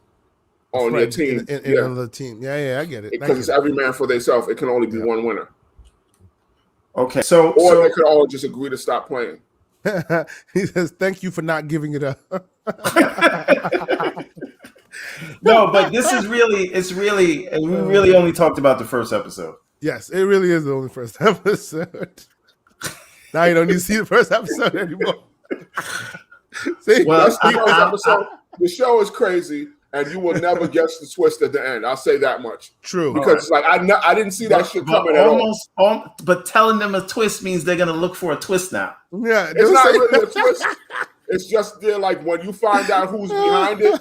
on your team in another team. Yeah, I get it. Because it's every man for themselves. It can only be one winner. Okay, or they could all just agree to stop playing. He says, "Thank you for not giving it up." No, but this is really, we really only talked about the first episode. Yes, it really is the only first episode. Now you don't need to see the first episode anymore. See, Well, that's the first episode. The show is crazy, and you will never guess the twist at the end. I'll say that much. True. Because it's like I didn't see that shit coming at all. But telling them a twist means they're gonna look for a twist now. Yeah, it's not really a twist. It's just they're like when you find out who's behind it.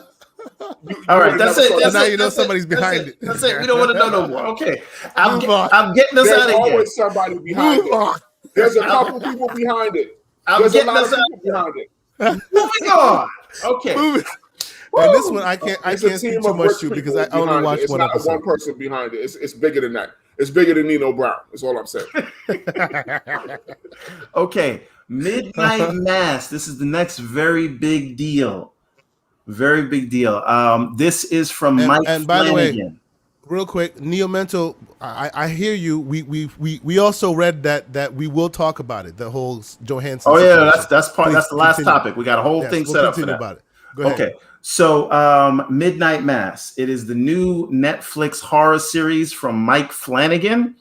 All right, that's it. So now you know somebody's behind it. That's it. We don't want to know no more. Okay, I'm getting us out of here. There's always somebody behind it. There's a couple people behind it. There's a lot of people behind it. Moving on. Okay. And this one I can't speak too much to because I only watched one episode. It's not one person behind it. It's bigger than that. It's bigger than Nino Brown. That's all I'm saying. Okay. Midnight Mass. This is the next very big deal. Very big deal. This is from Mike and by Flanagan. the way, real quick, Neo Mental, I hear you. We also read that we will talk about it. The whole Johansson. Oh yeah, situation. that's part. Please that's the last continue. topic. We got a whole thing set up for that. About it. Go ahead. Okay, so Midnight Mass. It is the new Netflix horror series from Mike Flanagan.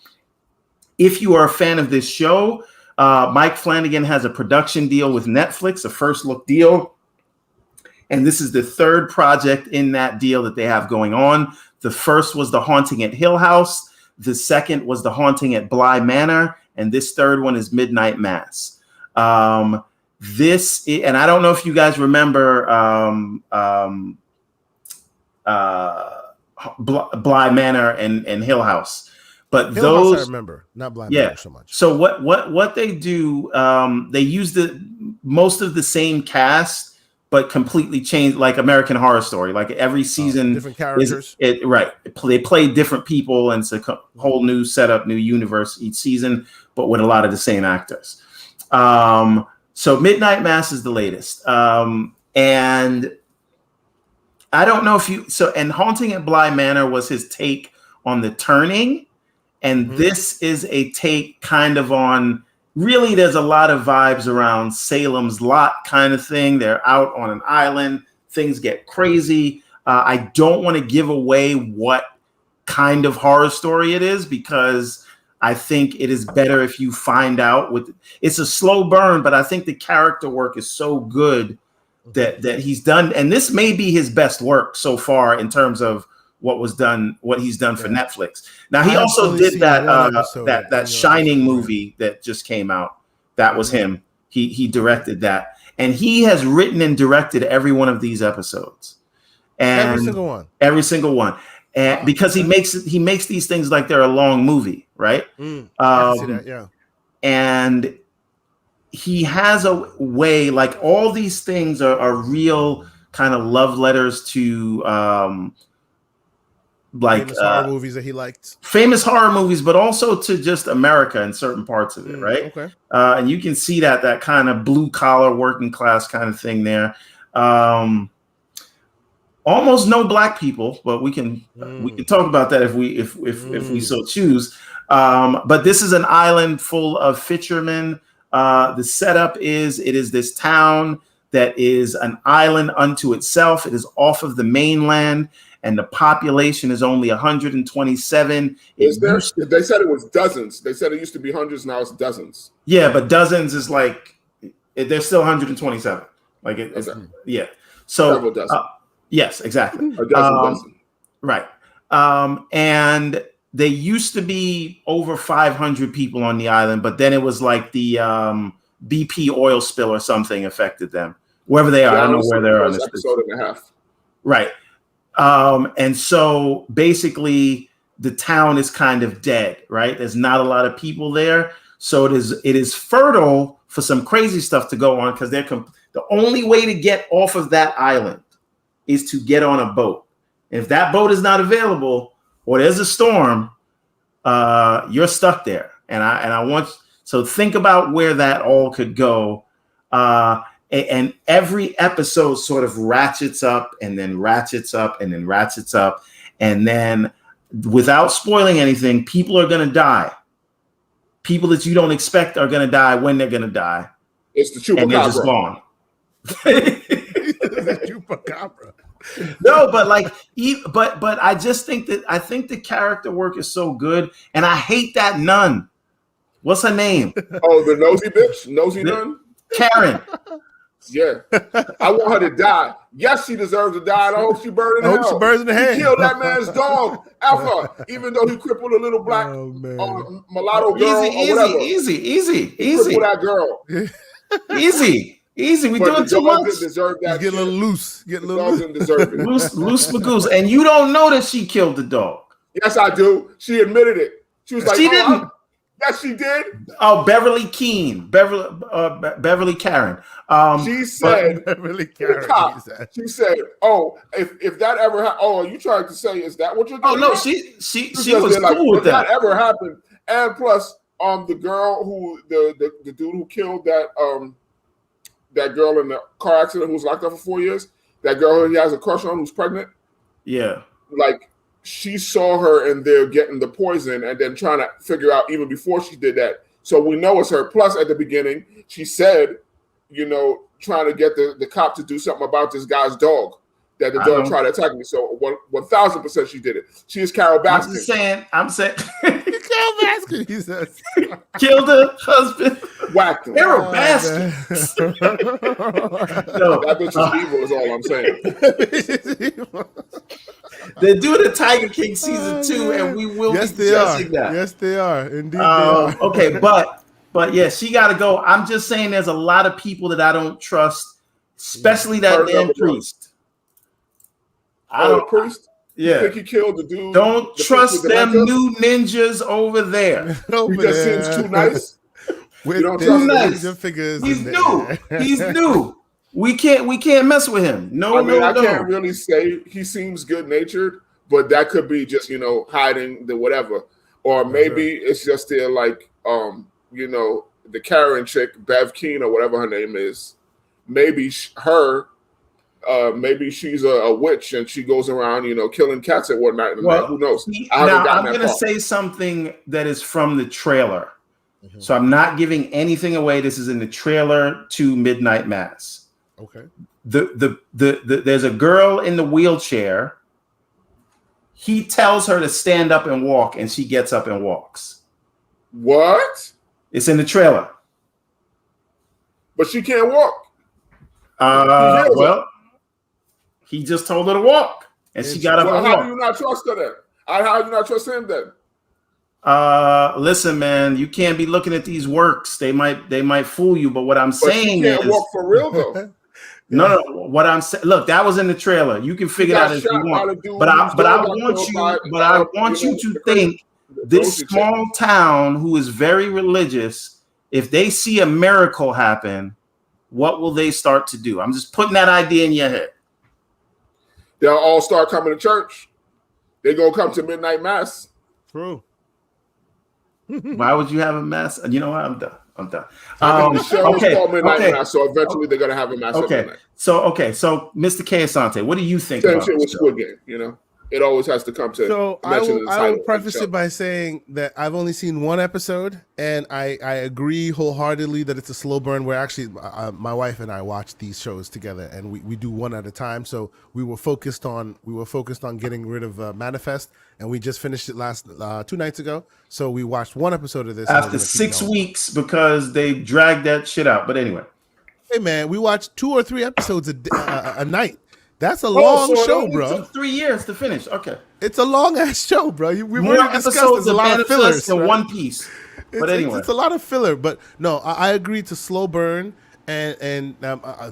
If you are a fan of this show, Mike Flanagan has a production deal with Netflix, a first look deal. And this is the third project in that deal that they have going on. The first was The Haunting at Hill House. The second was The Haunting at Bly Manor. And this third one is Midnight Mass. And I don't know if you guys remember Bly Manor and Hill House. But Hill those House I remember, not Bly Manor so much. So what they do, they use most of the same cast, but completely changed, like American Horror Story. Like every season, different characters. They play different people, and it's a whole new setup, new universe each season, but with a lot of the same actors. So Midnight Mass is the latest, and I don't know if you. And Haunting at Bly Manor was his take on The Turning, and this is a take kind of on. Really, there's a lot of vibes around Salem's Lot kind of thing. They're out on an island. Things get crazy. I don't want to give away what kind of horror story it is because I think it is better if you find out. It's a slow burn, but I think the character work is so good that he's done. And this may be his best work so far in terms of what he's done for Netflix. Now he also did that Shining movie that just came out. That was him. He directed that, and he has written and directed every one of these episodes. And every single one, and because he makes these things like they're a long movie, right? I see that, yeah. And he has a way, like all these things are real kind of love letters to. Like famous horror movies that he liked, famous horror movies, but also to just America in certain parts of it, right? Okay. And you can see that kind of blue collar working class kind of thing there. Almost no black people, but we can talk about that if we so choose. But this is an island full of fishermen. The setup is this town that is an island unto itself. It is off of the mainland. And the population is only 127. They said it was dozens. They said it used to be hundreds, now it's dozens. Yeah, but dozens is like there's still 127. Like it's yeah. So yes, exactly. A dozen. Right. And there used to be over 500 people on the island, but then it was like the BP oil spill or something affected them. Wherever they are, I don't know where they are on this episode and a half. Right. And so basically the town is kind of dead, right? There's not a lot of people there. So it is fertile for some crazy stuff to go on because the only way to get off of that island is to get on a boat. And if that boat is not available or there's a storm, you're stuck there. And I want, so think about where that all could go. And every episode sort of ratchets up and then ratchets up and then ratchets up. And then without spoiling anything, people are going to die. People that you don't expect are going to die when they're going to die. It's the chupacabra. And they're just gone. The chupacabra. No, but like, but I just think that the character work is so good, and I hate that nun. What's her name? Oh, the nosy bitch, nosy nun. Karen. Yeah, I want her to die. Yes, she deserves to die. And I hope she burns in I hell. hope she burns in the hand. He killed that man's dog, Alpha, even though he crippled a little black mulatto girl or whatever. Easy. Crippled that girl. Easy. We But doing the too dog much. didn't deserve that. He's getting a little loose. The dog didn't deserve it. Loose Magoose. And you don't know that she killed the dog. Yes, I do. She admitted it. She was like, she didn't. Yes, she did. Oh, Beverly Karen. She said, Beverly Karen. She said, "Oh, if that ever happened, oh, you tried to say, is that what you're doing?" Oh no, she was cool with that. If that ever happened, and plus, the girl who the dude who killed that that girl in the car accident who was locked up for 4 years, that girl he has a crush on who's pregnant. Yeah, like she saw her in there getting the poison and then trying to figure out even before she did that. So we know it's her. Plus, at the beginning, she said, trying to get the cop to do something about this guy's dog, that the dog tried to attack me. So 1,000% she did it. She is Carol Baskin. I'm saying Carol Baskin, he says. Killed her husband. Whacked him. Carol Baskin. That bitch is evil is all I'm saying. They're doing the Tiger King season 2, and we will be discussing that. Yes, they are. Indeed, they are. Okay, but yeah, she got to go. I'm just saying there's a lot of people that I don't trust, especially that damn priest. Priest? Yeah. You think he killed the dude? Don't trust them new ninjas over there. He just seems too nice. You don't trust nice. Figures He's new. He's new. We can't mess with him. I can't really say he seems good natured, but that could be just hiding the whatever, or maybe it's just there like the Karen chick, Bev Keen or whatever her name is. Maybe maybe she's a witch and she goes around killing cats at one night. Well, who knows? I'm going to say something that is from the trailer, so I'm not giving anything away. This is in the trailer to Midnight Mass. Okay. There's a girl in the wheelchair. He tells her to stand up and walk, and she gets up and walks. What? It's in the trailer. But she can't walk. Well, he just told her to walk, and she got up and walked. How do you not trust her then? How do you not trust him then? Listen, man, you can't be looking at these works. They might fool you, but what I'm saying is, walk for real though. No. What I'm saying, look, that was in the trailer. You can figure it out if you want. But I want you to think this small town who is very religious. If they see a miracle happen, what will they start to do? I'm just putting that idea in your head. They'll all start coming to church. They're gonna come to midnight mass. True. Why would you have a mass? You know what? I'm done. Okay. So eventually they're gonna have a mass. Okay. So Mr. K. Asante, what do you think Same about shit with Squid Game? It always has to come to. So I will preface it by saying that I've only seen one episode, and I agree wholeheartedly that it's a slow burn. Where actually, my wife and I watch these shows together, and we do one at a time. So we were focused on getting rid of Manifest, and we just finished it last 2 nights ago. So we watched one episode of this after 6 weeks because they dragged that shit out. But anyway, hey man, we watched 2 or 3 episodes a night. That's a long show, bro. It took 3 years to finish. Okay, it's a long ass show, bro. We more already discussed there's a lot of fillers in One Piece. But anyway, it's a lot of filler. But no, I agree to slow burn, and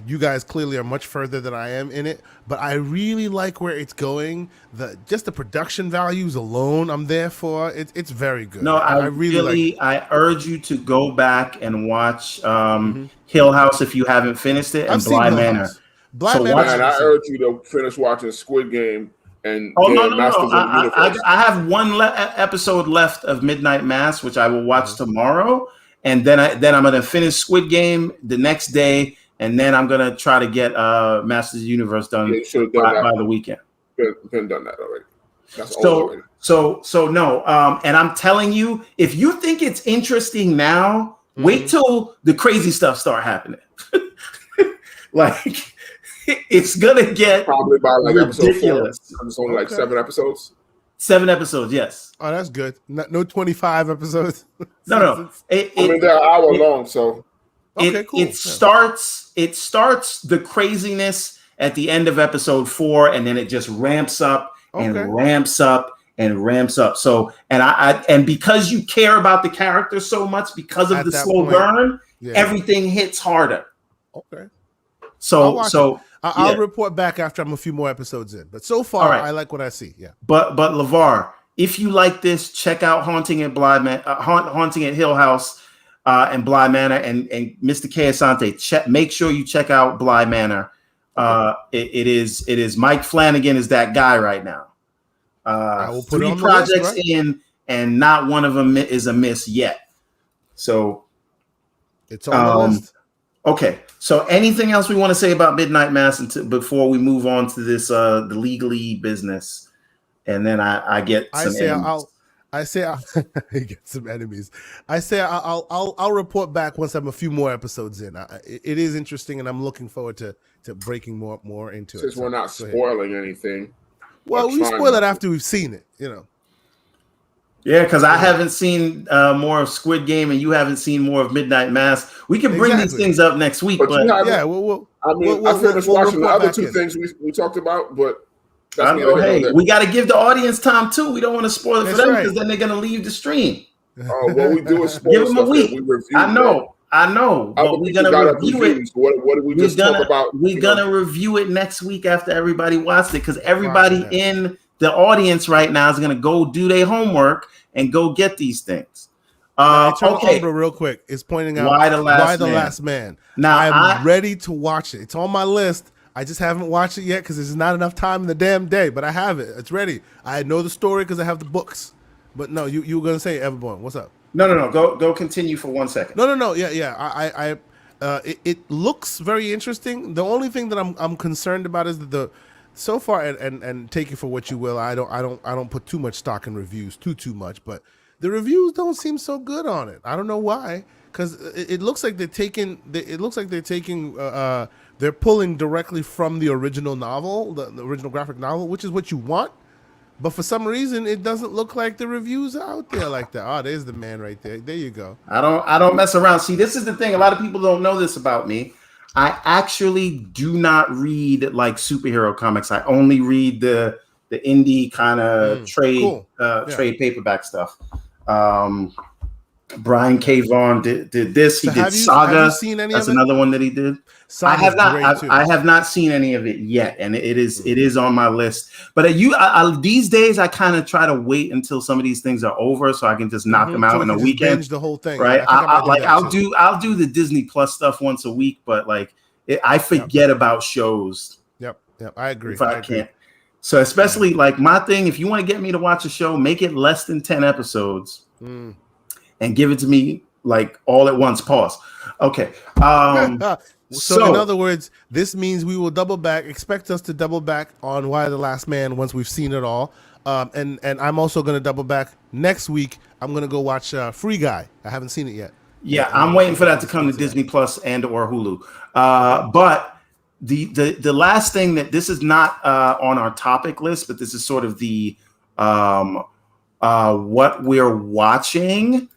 you guys clearly are much further than I am in it. But I really like where it's going. Just the production values alone, I'm there for. It's very good. No, I really like I urge you to go back and watch Hill House if you haven't finished it, and Bly Manor. And I urge you to finish watching Squid Game and Masters of the Universe. I have one episode left of Midnight Mass, which I will watch tomorrow, and then I'm going to finish Squid Game the next day, and then I'm going to try to get Masters of the Universe done by the weekend. Been done that already. That's So no, and I'm telling you, if you think it's interesting now, wait till the crazy stuff start happening. Like it's gonna get Probably by like episode 4. ridiculous. It's only like 7 episodes. 7 episodes, yes. Oh, that's good. No 25 episodes. No. I mean, they're an hour long, so Okay, cool. It starts the craziness at the end of episode 4, and then it just ramps up and ramps up and ramps up. So, and because you care about the character so much, because of At the that slow point, burn, everything hits harder. Okay. So I'll report back after I'm a few more episodes in. But so far, I like what I see. Yeah. But LeVar, if you like this, check out Haunting at Hill House and Bly Manor, and Mr. K. Asante. Make sure you check out Bly Manor. It is Mike Flanagan is that guy right now. I will put 3 it on the projects list, in, and not one of them is a miss yet. So it's on the list. Okay. So anything else we want to say about Midnight Mass before we move on to this the legally business, and then I get some I get some enemies. I'll report back once I'm a few more episodes in. It is interesting, and I'm looking forward to breaking more into it. Since we're not spoiling anything. Well, we spoil it after we've seen it, you know. Yeah, because I haven't seen more of Squid Game, and you haven't seen more of Midnight Mass. We can bring these things up next week, but yeah, I finished watching the other 2 things we talked about, but I know, hey, we got to give the audience time too. We don't want to spoil it for them because then they're going to leave the stream. Oh, what we do is spoil give them a week. We review. I know, but we're going to review it. What did we just talk about? We're going to review it next week after everybody watched it, because everybody in the audience right now is going to go do their homework and go get these things. Okay, real quick is pointing out Why the Last Man. Now I'm ready to watch it. It's on my list. I just haven't watched it yet because there's not enough time in the damn day. But I have it. It's ready. I know the story because I have the books. But no, you were gonna say Everborn. What's up? No. Go continue for 1 second. No. Yeah. It looks very interesting. The only thing that I'm concerned about is that so far, and take it for what you will. I don't put too much stock in reviews too much, but the reviews don't seem so good on it. I don't know why, because it looks like they're taking. They're pulling directly from the original novel, the original graphic novel, which is what you want. But for some reason, it doesn't look like the reviews are out there like that. Oh, there's the man right there. There you go. I don't mess around. See, this is the thing. A lot of people don't know this about me. I actually do not read like superhero comics. I only read the indie kind of trade paperback stuff. Brian K. Vaughan did this. He did Saga. Have you seen any That's of it? another one that he did. I have not. I have not seen any of it yet, and it is on my list. But these days I kind of try to wait until some of these things are over so I can just knock them out in a weekend. Binge the whole thing, right? I'll do the Disney Plus stuff once a week, but I forget about shows. Yep. I agree. If I can't. So especially like my thing, if you want to get me to watch a show, make it less than 10 episodes. And give it to me like all at once. Pause. Okay. So in other words, this means we will double back. Expect us to double back on Why the Last Man once we've seen it all. And I'm also going to double back next week. I'm going to go watch Free Guy. I haven't seen it yet. Yeah, I'm waiting for that to come to Disney Plus and or Hulu. But the last thing that this is not on our topic list, but this is sort of the what we're watching.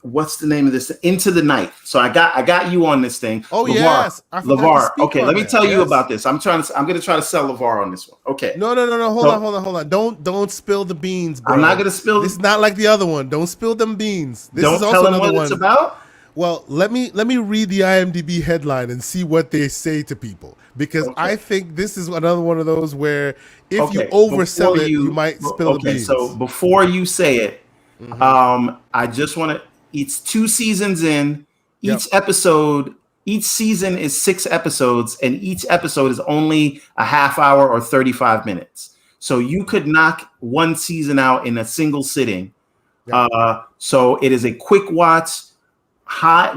What's the name of this? Into the Night. So I got you on this thing. Oh, LeVar, yes. LeVar. Okay, let me tell you about this. I'm going to try to sell LeVar on this one. Okay. No. Hold on. Don't spill the beans, bro. I'm not going to spill. This is not like the other one. Don't spill them beans. This don't is also tell them another what one. It's about. Well, let me read the IMDb headline and see what they say to people, because I think this is another one of those where if you oversell it, you might spill the beans. So before you say it, I just want to. It's 2 seasons in. Each season is 6 episodes, and each episode is only a half hour or 35 minutes. So you could knock one season out in a single sitting. So it is a quick watch. Hot,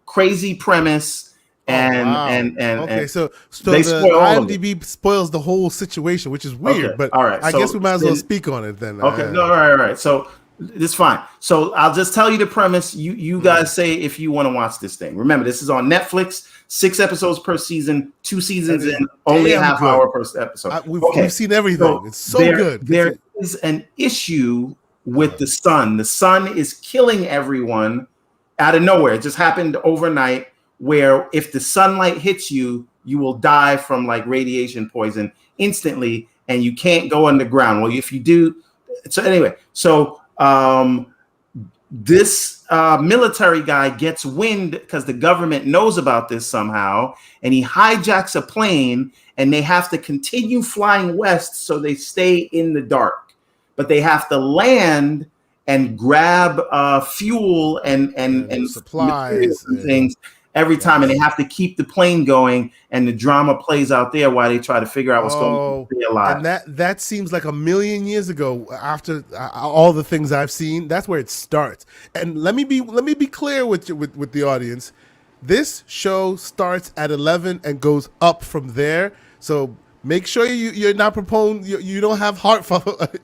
crazy premise, and so they the IMDb spoils the whole situation, which is weird. Okay, but all right, I guess we might as well speak on it then. Okay, all right. So It's fine. So I'll just tell you the premise. You guys say if you want to watch this thing. Remember, this is on Netflix. 6 episodes per season. 2 seasons in. Only a half hour per episode. We've seen everything. So it's so good. There is an issue with the sun. The sun is killing everyone out of nowhere. It just happened overnight. Where if the sunlight hits you, you will die from like radiation poison instantly, and you can't go underground. Well, if you do, so anyway, so this military guy gets wind because the government knows about this somehow, and he hijacks a plane, and they have to continue flying west so they stay in the dark, but they have to land and grab fuel and supplies and things every time, and they have to keep the plane going, and the drama plays out there while they try to figure out what's going on to stay alive. And that seems like a million years ago. After all the things I've seen, that's where it starts. And let me be clear with the audience. This show starts at 11 and goes up from there. So make sure you're not you don't have heart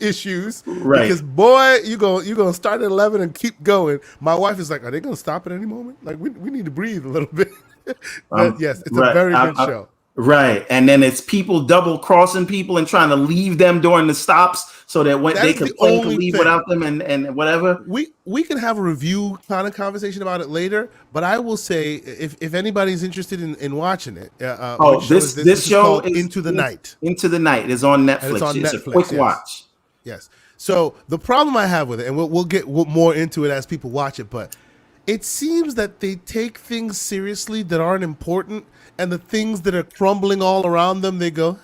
issues, right? Because boy, you're gonna start at 11 and keep going. My wife is like, are they gonna stop at any moment? Like we need to breathe a little bit. But yes, it's a very good show. Right, and then it's people double crossing people and trying to leave them during the stops so that when they can leave without them and whatever. We can have a review kind of conversation about it later, but I will say if anybody's interested in watching it, this show is Into the Night. Into the Night is on Netflix. It's a quick watch. Yes. So the problem I have with it, and we'll get more into it as people watch it, but it seems that they take things seriously that aren't important, and the things that are crumbling all around them, they go,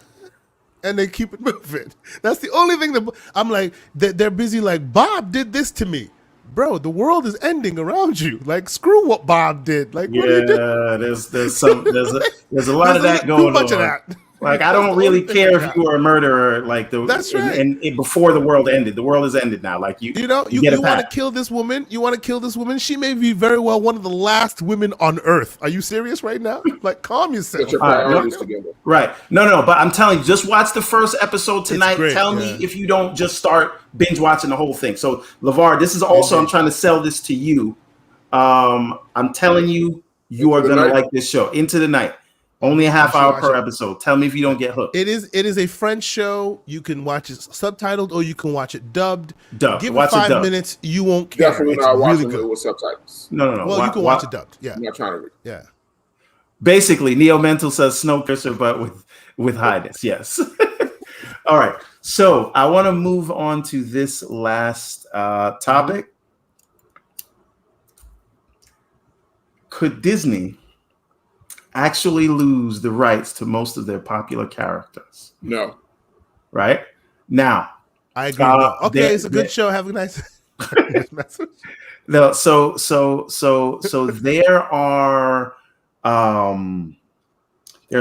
and they keep it moving. That's the only thing that I'm like, they're busy like, Bob did this to me. Bro, the world is ending around you. Like, screw what Bob did. Like, what are you doing? There's a lot of that going on. Too much of that. Like, I don't really care if you were a murderer. Like that's right. And before the world ended, the world has ended now. Like you want to kill this woman. You want to kill this woman. She may be very well one of the last women on Earth. Are you serious right now? Like, calm yourself. Get your priorities together. Right. No. But I'm telling you, just watch the first episode tonight. Tell me if you don't just start binge watching the whole thing. So, LeVar, this is also I'm trying to sell this to you. I'm telling you, you are gonna like this show. Into the Night. Only a half hour per episode. Tell me if you don't get hooked. It is a French show. You can watch it subtitled or you can watch it dubbed. Give it 5 minutes. You won't care. Definitely not watching it with subtitles. No. Well, you can watch it dubbed. Yeah. I'm not trying to read. Yeah. Basically, Neo Mental says Snowpiercer, but with highness. Yes. All right. So I want to move on to this last topic. Could Disney actually lose the rights to most of their popular characters? No. Right? Now, I agree. Okay, it's a good show. Have a nice message. No, so there are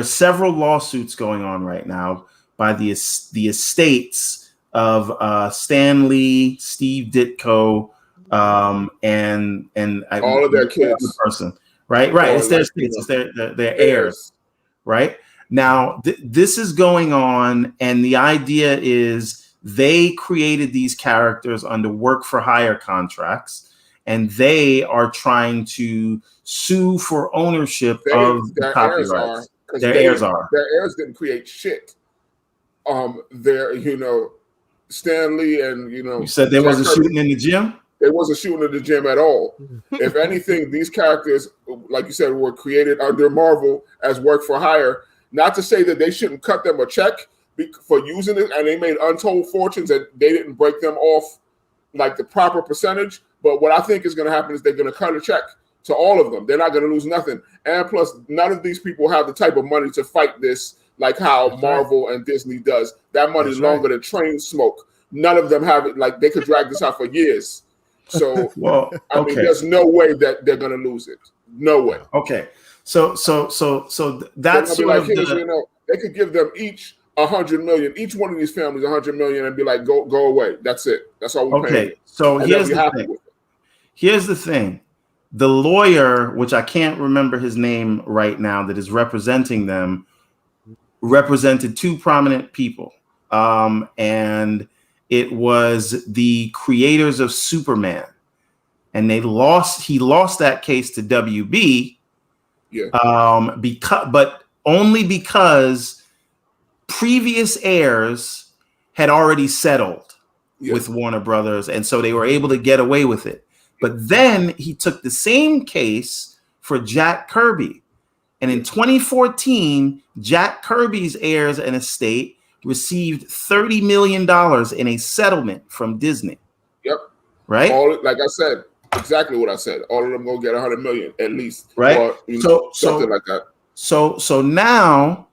several lawsuits going on right now by the estates of Stan Lee, Steve Ditko, and all of their kids. Person. Right. It's their kids. It's their heirs. Right now, this is going on, and the idea is they created these characters under work for hire contracts, and they are trying to sue for ownership of the copyrights. Their heirs didn't create shit. Stan Lee and you said there wasn't shooting in the gym. They wasn't shooting at the gym at all. If anything, these characters, like you said, were created under Marvel as work for hire. Not to say that they shouldn't cut them a check for using it, and they made untold fortunes and they didn't break them off like the proper percentage. But what I think is going to happen is they're going to cut a check to all of them. They're not going to lose nothing. And plus, none of these people have the type of money to fight this like how Marvel and Disney does. That money's longer than train smoke. None of them have it. Like, they could drag this out for years. So, I mean, there's no way that they're going to lose it. No way. Okay. So that's sort of they could give them each $100 million, each one of these families $100 million, and be like, go away. That's it. That's all we're paying. So here's the thing. Here's the thing. The lawyer, which I can't remember his name right now, that is representing them, represented two prominent people, and it was the creators of Superman, and he lost that case to WB. Yeah. But only because previous heirs had already settled with Warner Brothers, and so they were able to get away with it. But then he took the same case for Jack Kirby. And in 2014, Jack Kirby's heirs and estate received $30 million in a settlement from Disney. Yep. Right? Like I said, exactly what I said. All of them gonna get $100 million at least. Right. Or, something like that. So now,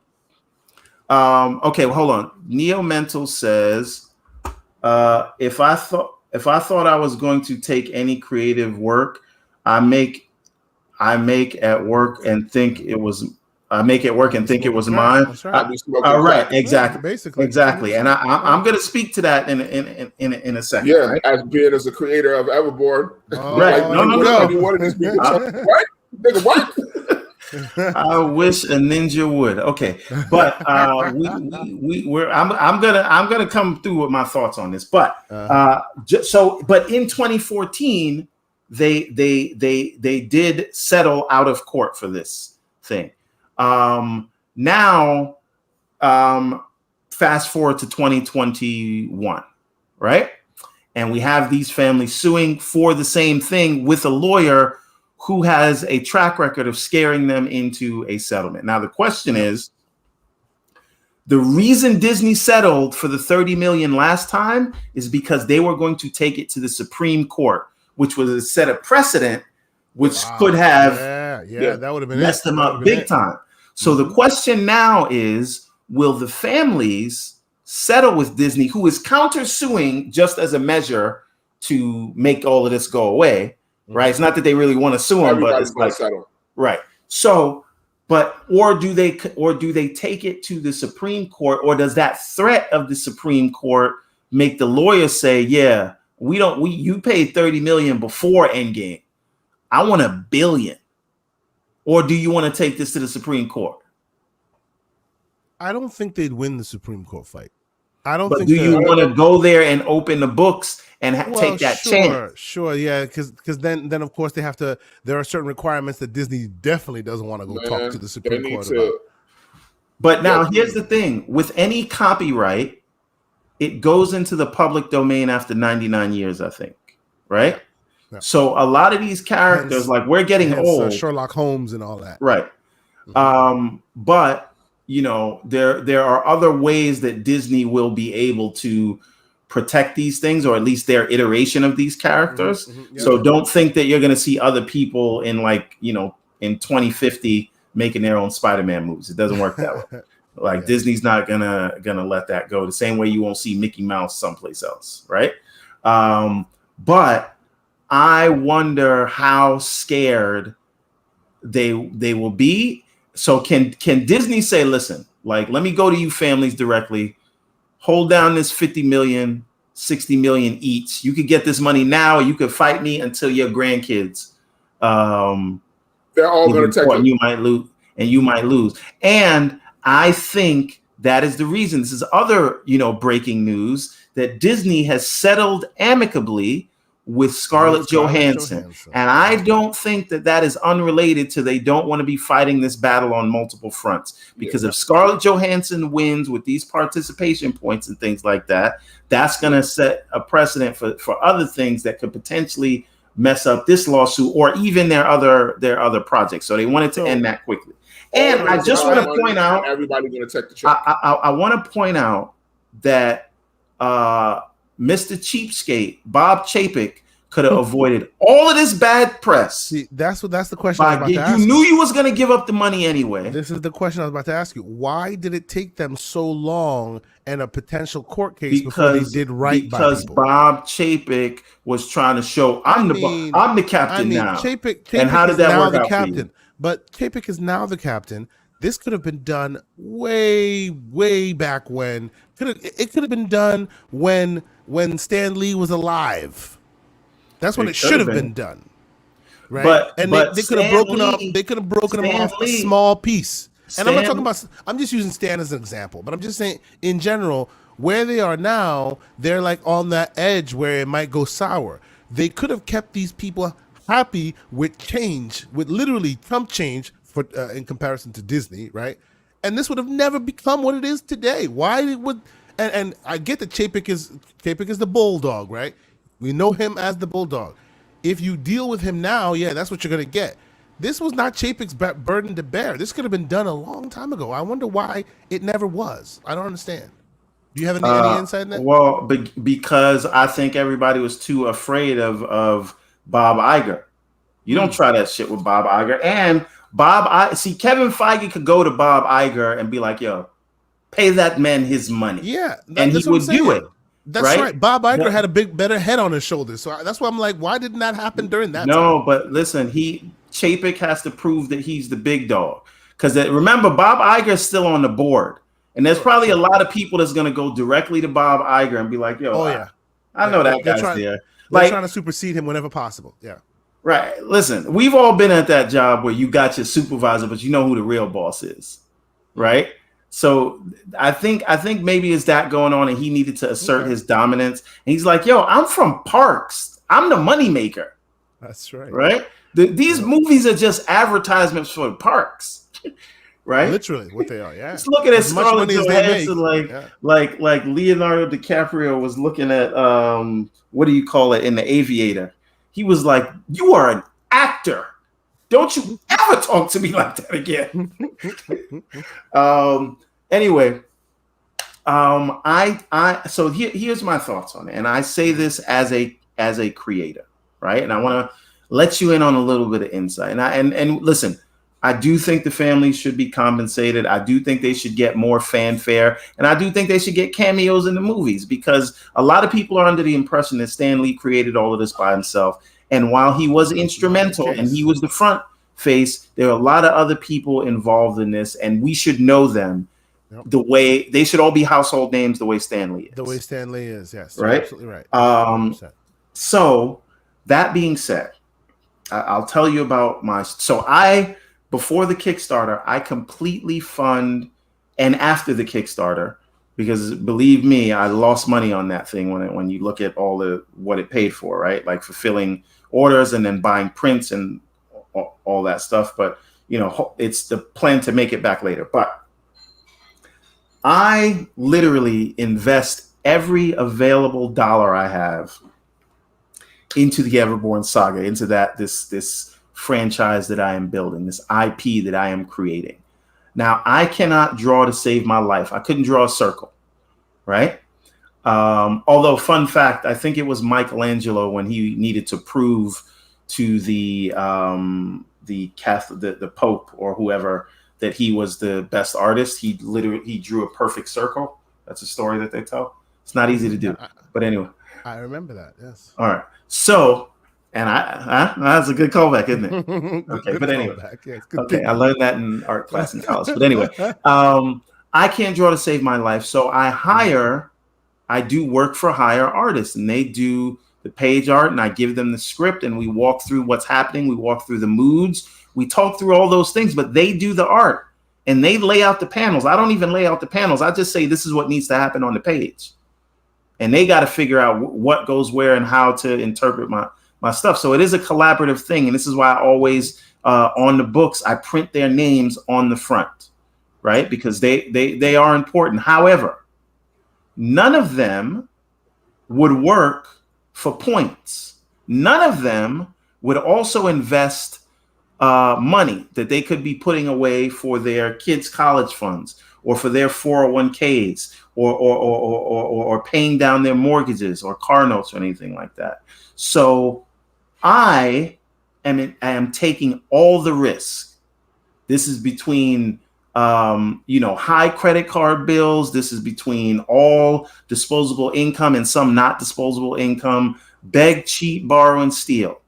okay, well, hold on. Neo Mental says, if I thought I was going to take any creative work, I make at work and think it was mine. That's right. Right, exactly. Yeah, basically. Exactly. And I'm going to speak to that in a second. Yeah, right? as a creator of Everboard. Right. No. What is this? What? Nigga, what? I wish a ninja would. Okay, but I'm gonna come through with my thoughts on this. But but in 2014, they did settle out of court for this thing. Now, fast forward to 2021, right? And we have these families suing for the same thing with a lawyer who has a track record of scaring them into a settlement. Now, the question is, the reason Disney settled for the $30 million last time is because they were going to take it to the Supreme Court, which was a set of precedent, which could have that would have been messed them up big time. So the question now is, will the families settle with Disney, who is countersuing just as a measure to make all of this go away? Right. It's not that they really want to sue them, but it's like, right. So, or do they take it to the Supreme Court, or does that threat of the Supreme Court make the lawyers say, yeah, you paid 30 million before Endgame. I want $1 billion. Or do you want to take this to the Supreme Court? I don't think they'd win the Supreme Court fight. But do you want to go there and open the books and take that chance? Sure, yeah, because then of course they have to. There are certain requirements that Disney definitely doesn't want to go talk to the Supreme Court about. But now here's the thing: with any copyright, it goes into the public domain after 99 years, I think, right? Yeah. So a lot of these characters, like we're getting old, Sherlock Holmes and all that, right? But there are other ways that Disney will be able to protect these things, or at least their iteration of these characters. So don't think that you're going to see other people in in 2050 making their own Spider-Man movies. It doesn't work that way. Disney's not gonna let that go. The same way you won't see Mickey Mouse someplace else, right? But I wonder how scared they will be. So can Disney say, listen, let me go to you families directly, hold down this 50 million, 60 million each. You could get this money now, or you could fight me until your grandkids. They're all going to take it. You might lose. And I think that is the reason. This is other, breaking news, that Disney has settled amicably with Scarlett Johansson. And I don't think that is unrelated to they don't want to be fighting this battle on multiple fronts. Because if Scarlett Johansson wins with these participation points and things like that, that's going to set a precedent for other things that could potentially mess up this lawsuit or even their other projects. So they wanted to end that quickly. And I just want to point out, everybody's going to take the check. I want to point out that Mr. Cheapskate, Bob Chapek, could have avoided all of this bad press. See, that's the question I was about to ask. You knew you was going to give up the money anyway. This is the question I was about to ask you. Why did it take them so long and a potential court case before they did right by people? Because Bob Chapek was trying to show I'm the captain now. Chapek and how did that work out for you? But Chapek is now the captain. This could have been done way, way back when. It could have been done when Stan Lee was alive. That's when it should have been done, right? They could have broken up. They could have broken him off a small piece. And I'm not talking about. I'm just using Stan as an example, but I'm just saying in general. Where they are now, they're like on that edge where it might go sour. They could have kept these people happy with change, with literally Trump change for in comparison to Disney, right? And this would have never become what it is today. Why it would? And I get that Chapek is the bulldog, right? We know him as the bulldog. If you deal with him now, yeah, that's what you're gonna get. This was not Chapek's burden to bear. This could have been done a long time ago. I wonder why it never was. I don't understand. Do you have any insight in that? Well, because I think everybody was too afraid of Bob Iger. You don't try that shit with Bob Iger. And Kevin Feige could go to Bob Iger and be like, yo, pay that man his money. Yeah. And he would do it. That's right. Bob Iger had a better head on his shoulders. So that's why I'm like, why didn't that happen during that time? No, but listen, Chapek has to prove that he's the big dog. Because remember, Bob Iger is still on the board. And there's probably a lot of people that's going to go directly to Bob Iger and be like, yo, I know that guy's there. They're trying to supersede him whenever possible. Yeah. Right. Listen, we've all been at that job where you got your supervisor, but you know who the real boss is. Right. So I think maybe it's that going on, and he needed to assert his dominance. And he's like, yo, I'm from Parks. I'm the moneymaker. That's right. Right. These movies are just advertisements for Parks. Right, literally what they are. Yeah, just looking at Scarlett Johansson, like Leonardo DiCaprio was looking at what do you call it in The Aviator? He was like, "You are an actor. Don't you ever talk to me like that again." Anyway, so here's my thoughts on it, and I say this as a creator, right? And I want to let you in on a little bit of insight. And listen. I do think the families should be compensated. I do think they should get more fanfare. And I do think they should get cameos in the movies, because a lot of people are under the impression that Stan Lee created all of this by himself. And while he was instrumental and he was the front face, there are a lot of other people involved in this, and we should know them the way they should all be household names the way Stan Lee is. The way Stan Lee is, yes. Right? Absolutely right. So that being said, I'll tell you about before the Kickstarter, I completely fund, and after the Kickstarter, because believe me, I lost money on that thing when you look at what it paid for, right? Like fulfilling orders and then buying prints and all that stuff. But it's the plan to make it back later. But I literally invest every available dollar I have into the Everborn saga, into this franchise that I am building, this IP that I am creating. Now, I cannot draw to save my life. I couldn't draw a circle, right? Although, fun fact, I think it was Michelangelo when he needed to prove to the Catholic, the Pope or whoever, that he was the best artist. He drew a perfect circle. That's a story that they tell. It's not easy to do, but anyway. I remember that. Yes. All right. So. And that's a good callback, isn't it? Okay, but anyway, okay, I learned that in art class in college. But anyway, I can't draw to save my life, so I do work for hire artists, and they do the page art, and I give them the script, and we walk through what's happening, we walk through the moods, we talk through all those things, but they do the art, and they lay out the panels. I don't even lay out the panels. I just say this is what needs to happen on the page, and they got to figure out what goes where and how to interpret my stuff. So it is a collaborative thing. And this is why I always, on the books, I print their names on the front, right? Because they are important. However, none of them would work for points. None of them would also invest money that they could be putting away for their kids' college funds or for their 401ks or paying down their mortgages or car notes or anything like that. So I am taking all the risk. This is between, high credit card bills. This is between all disposable income and some not disposable income. Beg, cheat, borrow, and steal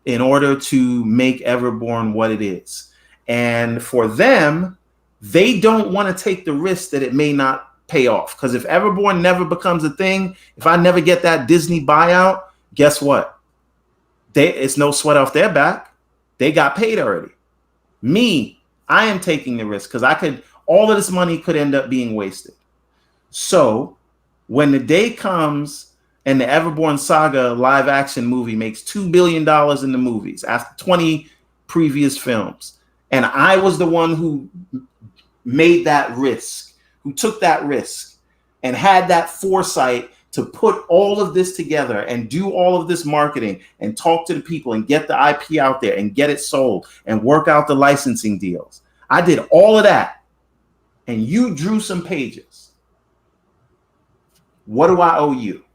in order to make Everborn what it is. And for them, they don't want to take the risk that it may not pay off. Because if Everborn never becomes a thing, if I never get that Disney buyout, guess what? It's no sweat off their back. They got paid already. Me, I am taking the risk because all of this money could end up being wasted. So when the day comes and the Everborn Saga live action movie makes $2 billion in the movies after 20 previous films, and I was the one who made that risk, who took that risk and had that foresight to put all of this together and do all of this marketing and talk to the people and get the IP out there and get it sold and work out the licensing deals. I did all of that, and you drew some pages. What do I owe you?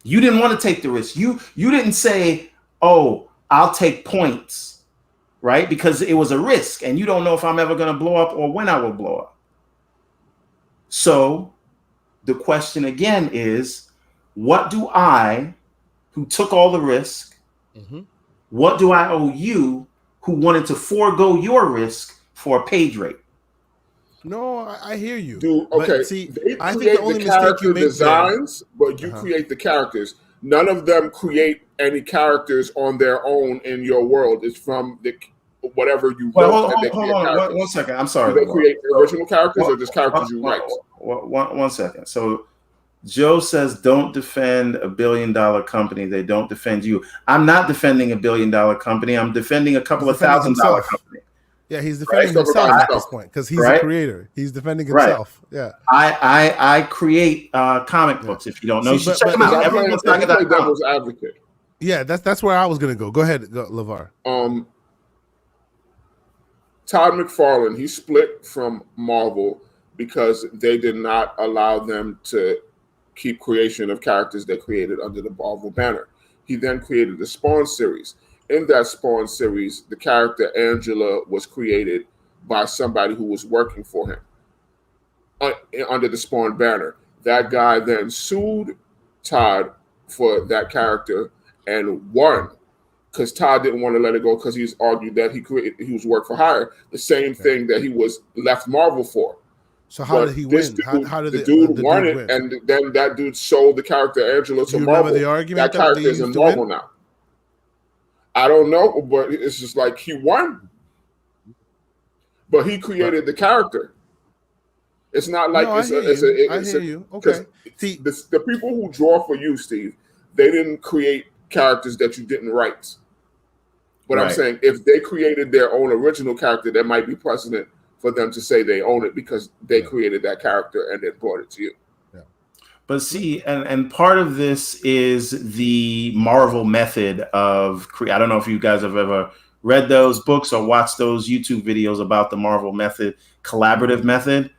You didn't want to take the risk. You didn't say, oh, I'll take points, right? Because it was a risk and you don't know if I'm ever going to blow up or when I will blow up. So the question again is, what do I, who took all the risk, what do I owe you who wanted to forego your risk for a page rate? No, I hear you. Dude, okay. But see, I think the only mistake you make designs, but you create the characters. None of them create any characters on their own in your world. It's from the whatever you wrote. Well, hold on one second. I'm sorry. Do they create original characters or just characters you write? One second. So Joe says, don't defend a $1 billion company. They don't defend you. I'm not defending a $1 billion company. I'm defending a couple of $1,000 company. Yeah, he's defending himself at this point because he's a creator. He's defending himself. Yeah, I create comic books. If you don't know, check them out. Everyone's talking about devil's advocate. Yeah, that's where I was gonna go. Go ahead, LeVar. Todd McFarlane, he split from Marvel because they did not allow them to keep creation of characters they created under the Marvel banner. He then created the Spawn series. In that Spawn series, the character Angela was created by somebody who was working for him under the Spawn banner. That guy then sued Todd for that character and won because Todd didn't want to let it go because he's argued that he was work for hire, the same thing that he was left Marvel for. So how did he win? How did the dude won it, and then that dude sold the character Angela to Marvel. Remember the argument that character is in Marvel now. I don't know, but it's just like he won. But he created the character. It's not like I hear you. Okay. See, the people who draw for you, Steve, they didn't create characters that you didn't write. But I'm saying if they created their own original character, there might be precedent for them to say they own it because they created that character and then brought it to you. But see, and part of this is the Marvel method of I don't know if you guys have ever read those books or watched those YouTube videos about the Marvel method, collaborative method,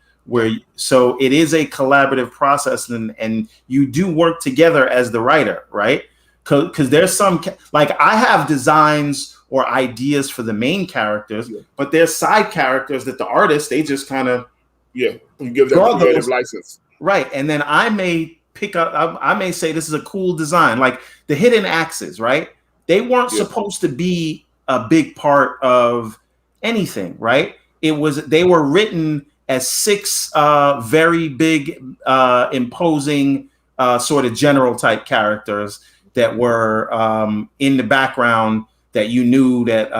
so it is a collaborative process and you do work together as the writer, right? Because there's some, like I have designs or ideas for the main characters, but there's side characters that the artists, they just kind of, you give them a creative license. Right. And then I may pick up, I may say this is a cool design, like the hidden axes, right? They weren't supposed to be a big part of anything, right? They were written as 6 very big, imposing sort of general type characters that were in the background that you knew that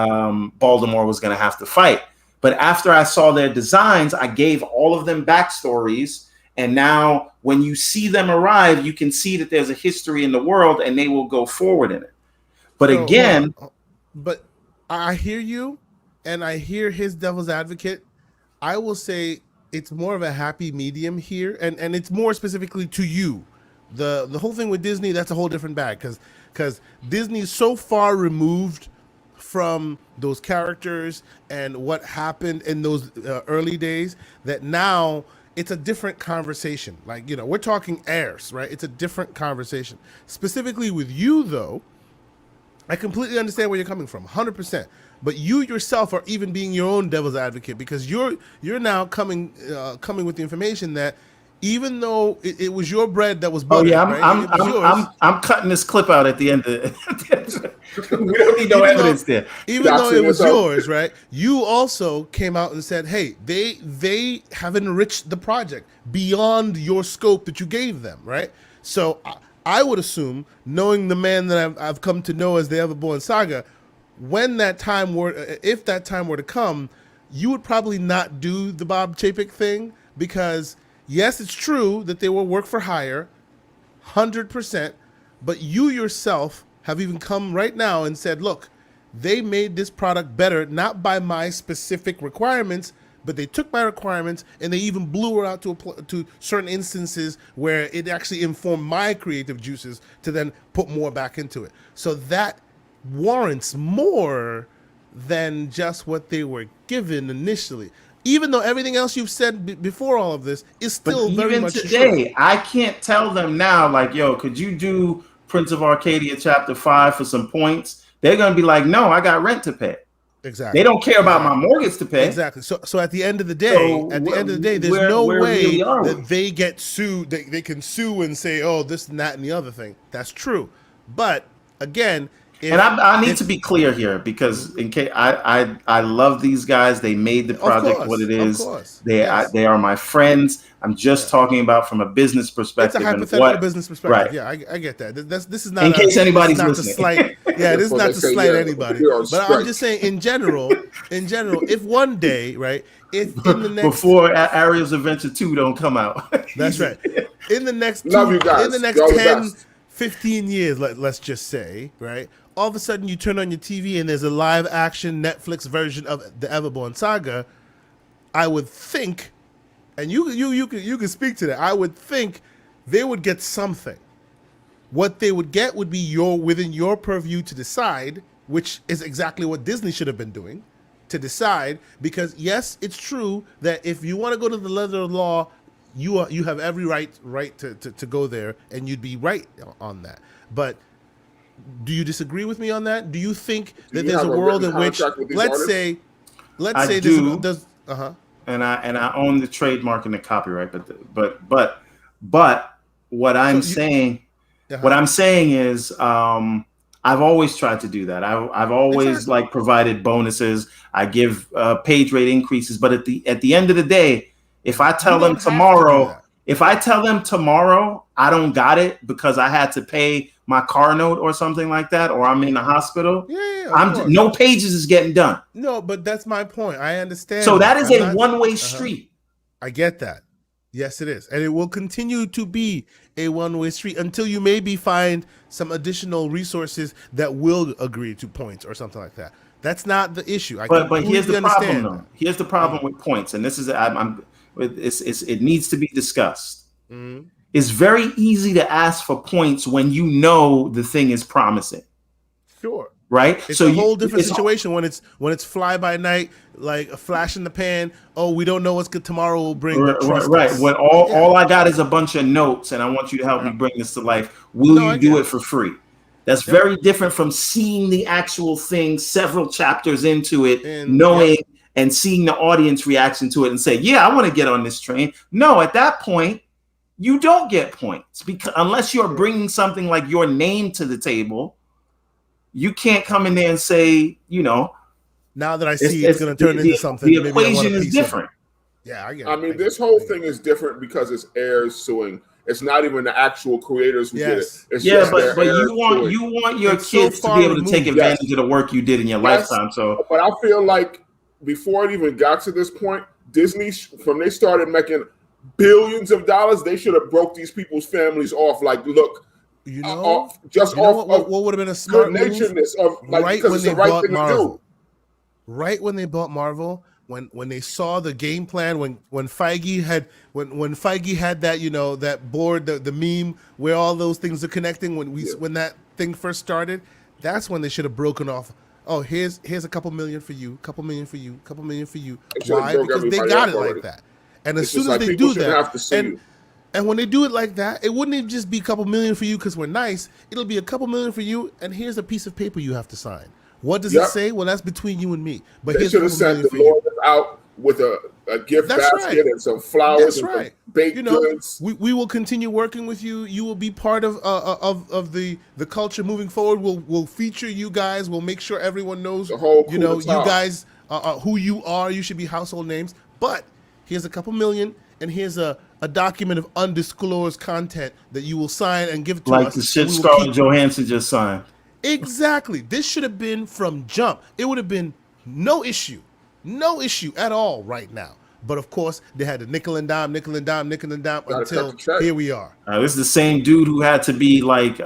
Baltimore was going to have to fight. But after I saw their designs, I gave all of them backstories. And now when you see them arrive, you can see that there's a history in the world and they will go forward in it. But but I hear you and I hear his devil's advocate. I will say it's more of a happy medium here. And it's more specifically to you. The whole thing with Disney, that's a whole different bag because Disney's so far removed from those characters and what happened in those early days that now it's a different conversation. Like, we're talking heirs, right? It's a different conversation. Specifically with you, though, I completely understand where you're coming from, 100%. But you yourself are even being your own devil's advocate because you're now coming with the information that even though it was your bread that was buttered, I'm cutting this clip out at the end of it. We don't need no evidence there. Even though it was yours, right? You also came out and said, hey, they have enriched the project beyond your scope that you gave them, right? So I would assume, knowing the man that I've come to know as the Everborn Saga, if that time were to come, you would probably not do the Bob Chapek thing because Yes, it's true that they were work for hire, 100%, but you yourself have even come right now and said, look, they made this product better, not by my specific requirements, but they took my requirements and they even blew it out to certain instances where it actually informed my creative juices to then put more back into it. So that warrants more than just what they were given initially. Even though everything else you've said before all of this is still but very even much today, true. I can't tell them now, like, yo, could you do Prince of Arcadia chapter 5 for some points? They're gonna be like, no, I got rent to pay. Exactly. They don't care about my mortgage to pay. Exactly. So at the end of the day, there's no way that they get sued. They can sue and say, oh, this and that and the other thing. That's true. But again, and I need to be clear here, because in case I love these guys. They made the project what it is. Of course. They are my friends. I'm just talking about from a business perspective. It's a hypothetical business perspective. Right. Yeah, I get that. This is not in case anybody's listening. This is not to slight anybody. But I'm just saying, in general, if one day, right, if in the next before Ariel's Adventure 2 don't come out, that's right. In the next 10, 15 years, let's just say, right, all of a sudden you turn on your TV and there's a live action Netflix version of the Everborn saga, I would think, and you can speak to that, I would think they would get something. What they would get would be within your purview to decide, which is exactly what Disney should have been doing, to decide, because yes, it's true that if you want to go to the letter of the law, you have every right to go there, and you'd be right on that. But do you disagree with me on that? Do you think that there's a world in which, let's say there's and I own the trademark and the copyright, but what I'm saying is I've always tried to do that. I've always provided bonuses. I give page rate increases, but at the end of the day, if I tell them tomorrow, I don't got it because I had to pay my car note or something like that, or I'm in the hospital, no pages is getting done. No, but that's my point. I understand. So that is a one-way street. I get that. Yes, it is. And it will continue to be a one-way street until you maybe find some additional resources that will agree to points or something like that. That's not the issue. But here's the problem, though. Here's the problem with points, and this is it needs to be discussed. Mm-hmm. It's very easy to ask for points when you know the thing is promising. Sure. Right? It's a whole different situation when it's fly by night, like a flash in the pan. Oh, we don't know what's good tomorrow will bring. Right. When all I got is a bunch of notes and I want you to help me bring this to life. Will you do it for free? That's very different from seeing the actual thing several chapters into it, and knowing and seeing the audience reaction to it and say, yeah, I want to get on this train. No, at that point, you don't get points, because unless you're bringing something like your name to the table, you can't come in there and say, now that I see it's going to turn into something. The equation is different. Yeah, I get it. I mean, this whole thing is different because it's heirs suing. It's not even the actual creators who did it. It's but you want your kids to be able to take advantage of the work you did in your lifetime. So, but I feel like before it even got to this point, Disney, from they started making billions of dollars, they should have broke these people's families off. Like, look, what would have been a smart move? Right when they bought Marvel. Right when they bought Marvel, when they saw the game plan, when Feige had that that board, the meme where all those things are connecting, when that thing first started, that's when they should have broken off. Oh, here's a couple million for you, couple million for you, couple million for you. Why? Because they got it like that. And as soon as they do that, and when they do it like that, it wouldn't even just be a couple million for you because we're nice. It'll be a couple million for you, and here's a piece of paper you have to sign. What does it say? Well, that's between you and me. But they should have sent the lawyers out with a gift basket and some flowers and some baked goods. We will continue working with you. You will be part of the culture moving forward. We'll feature you guys. We'll make sure everyone knows you guys who you are. You should be household names. But here's a couple million, and here's a document of undisclosed content that you will sign and give to us. Like the shit Scarlett Johansson just signed. Exactly. This should have been from jump. It would have been no issue at all right now. But of course, they had to nickel and dime Gotta until cut the check. here we are. This is the same dude who had to be like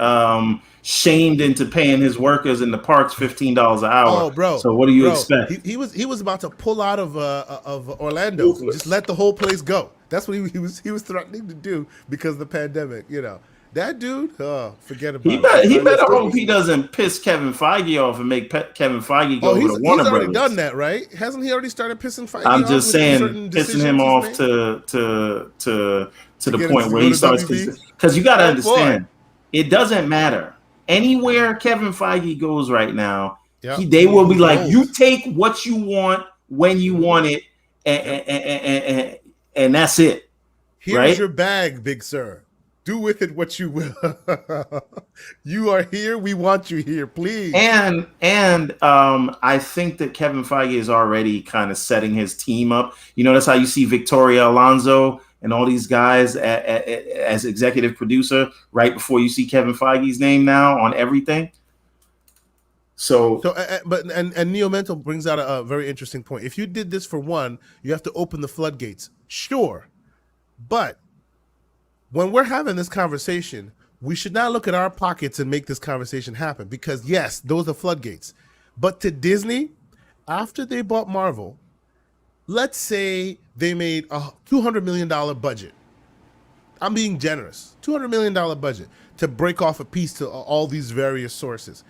shamed into paying his workers in the parks $15 an hour. Oh, bro! So what do you expect? He was about to pull out of Orlando. Ruthless. Just let the whole place go. That's what he was threatening to do because of the pandemic. You know, that dude. Oh, forget about it. He better hope he doesn't piss Kevin Feige off and make Kevin Feige go over to Warner he's already Brothers. done that, right? Hasn't he already started pissing Feige I'm off just with saying, certain pissing him decisions off he's to the get point into where he go to starts WB? because you got to Oh, understand, it doesn't matter anywhere Kevin Feige goes right now. Yep. They will be He like, rolls. you take what you want when you want it, and that's it. Here's right? your bag, big sir. Do with it what you will. You are here. We want you here, please. And I think that Kevin Feige is already kind of setting his team up. You know, that's how you see Victoria Alonso and all these guys as executive producer right before you see Kevin Feige's name now on everything. But Neo Mental brings out a very interesting point. If you did this for one, you have to open the floodgates. Sure. But when we're having this conversation, we should not look at our pockets and make this conversation happen because, yes, those are floodgates. But to Disney, after they bought Marvel, let's say they made a $200 million budget. I'm being generous. $200 million budget to break off a piece to all these various sources.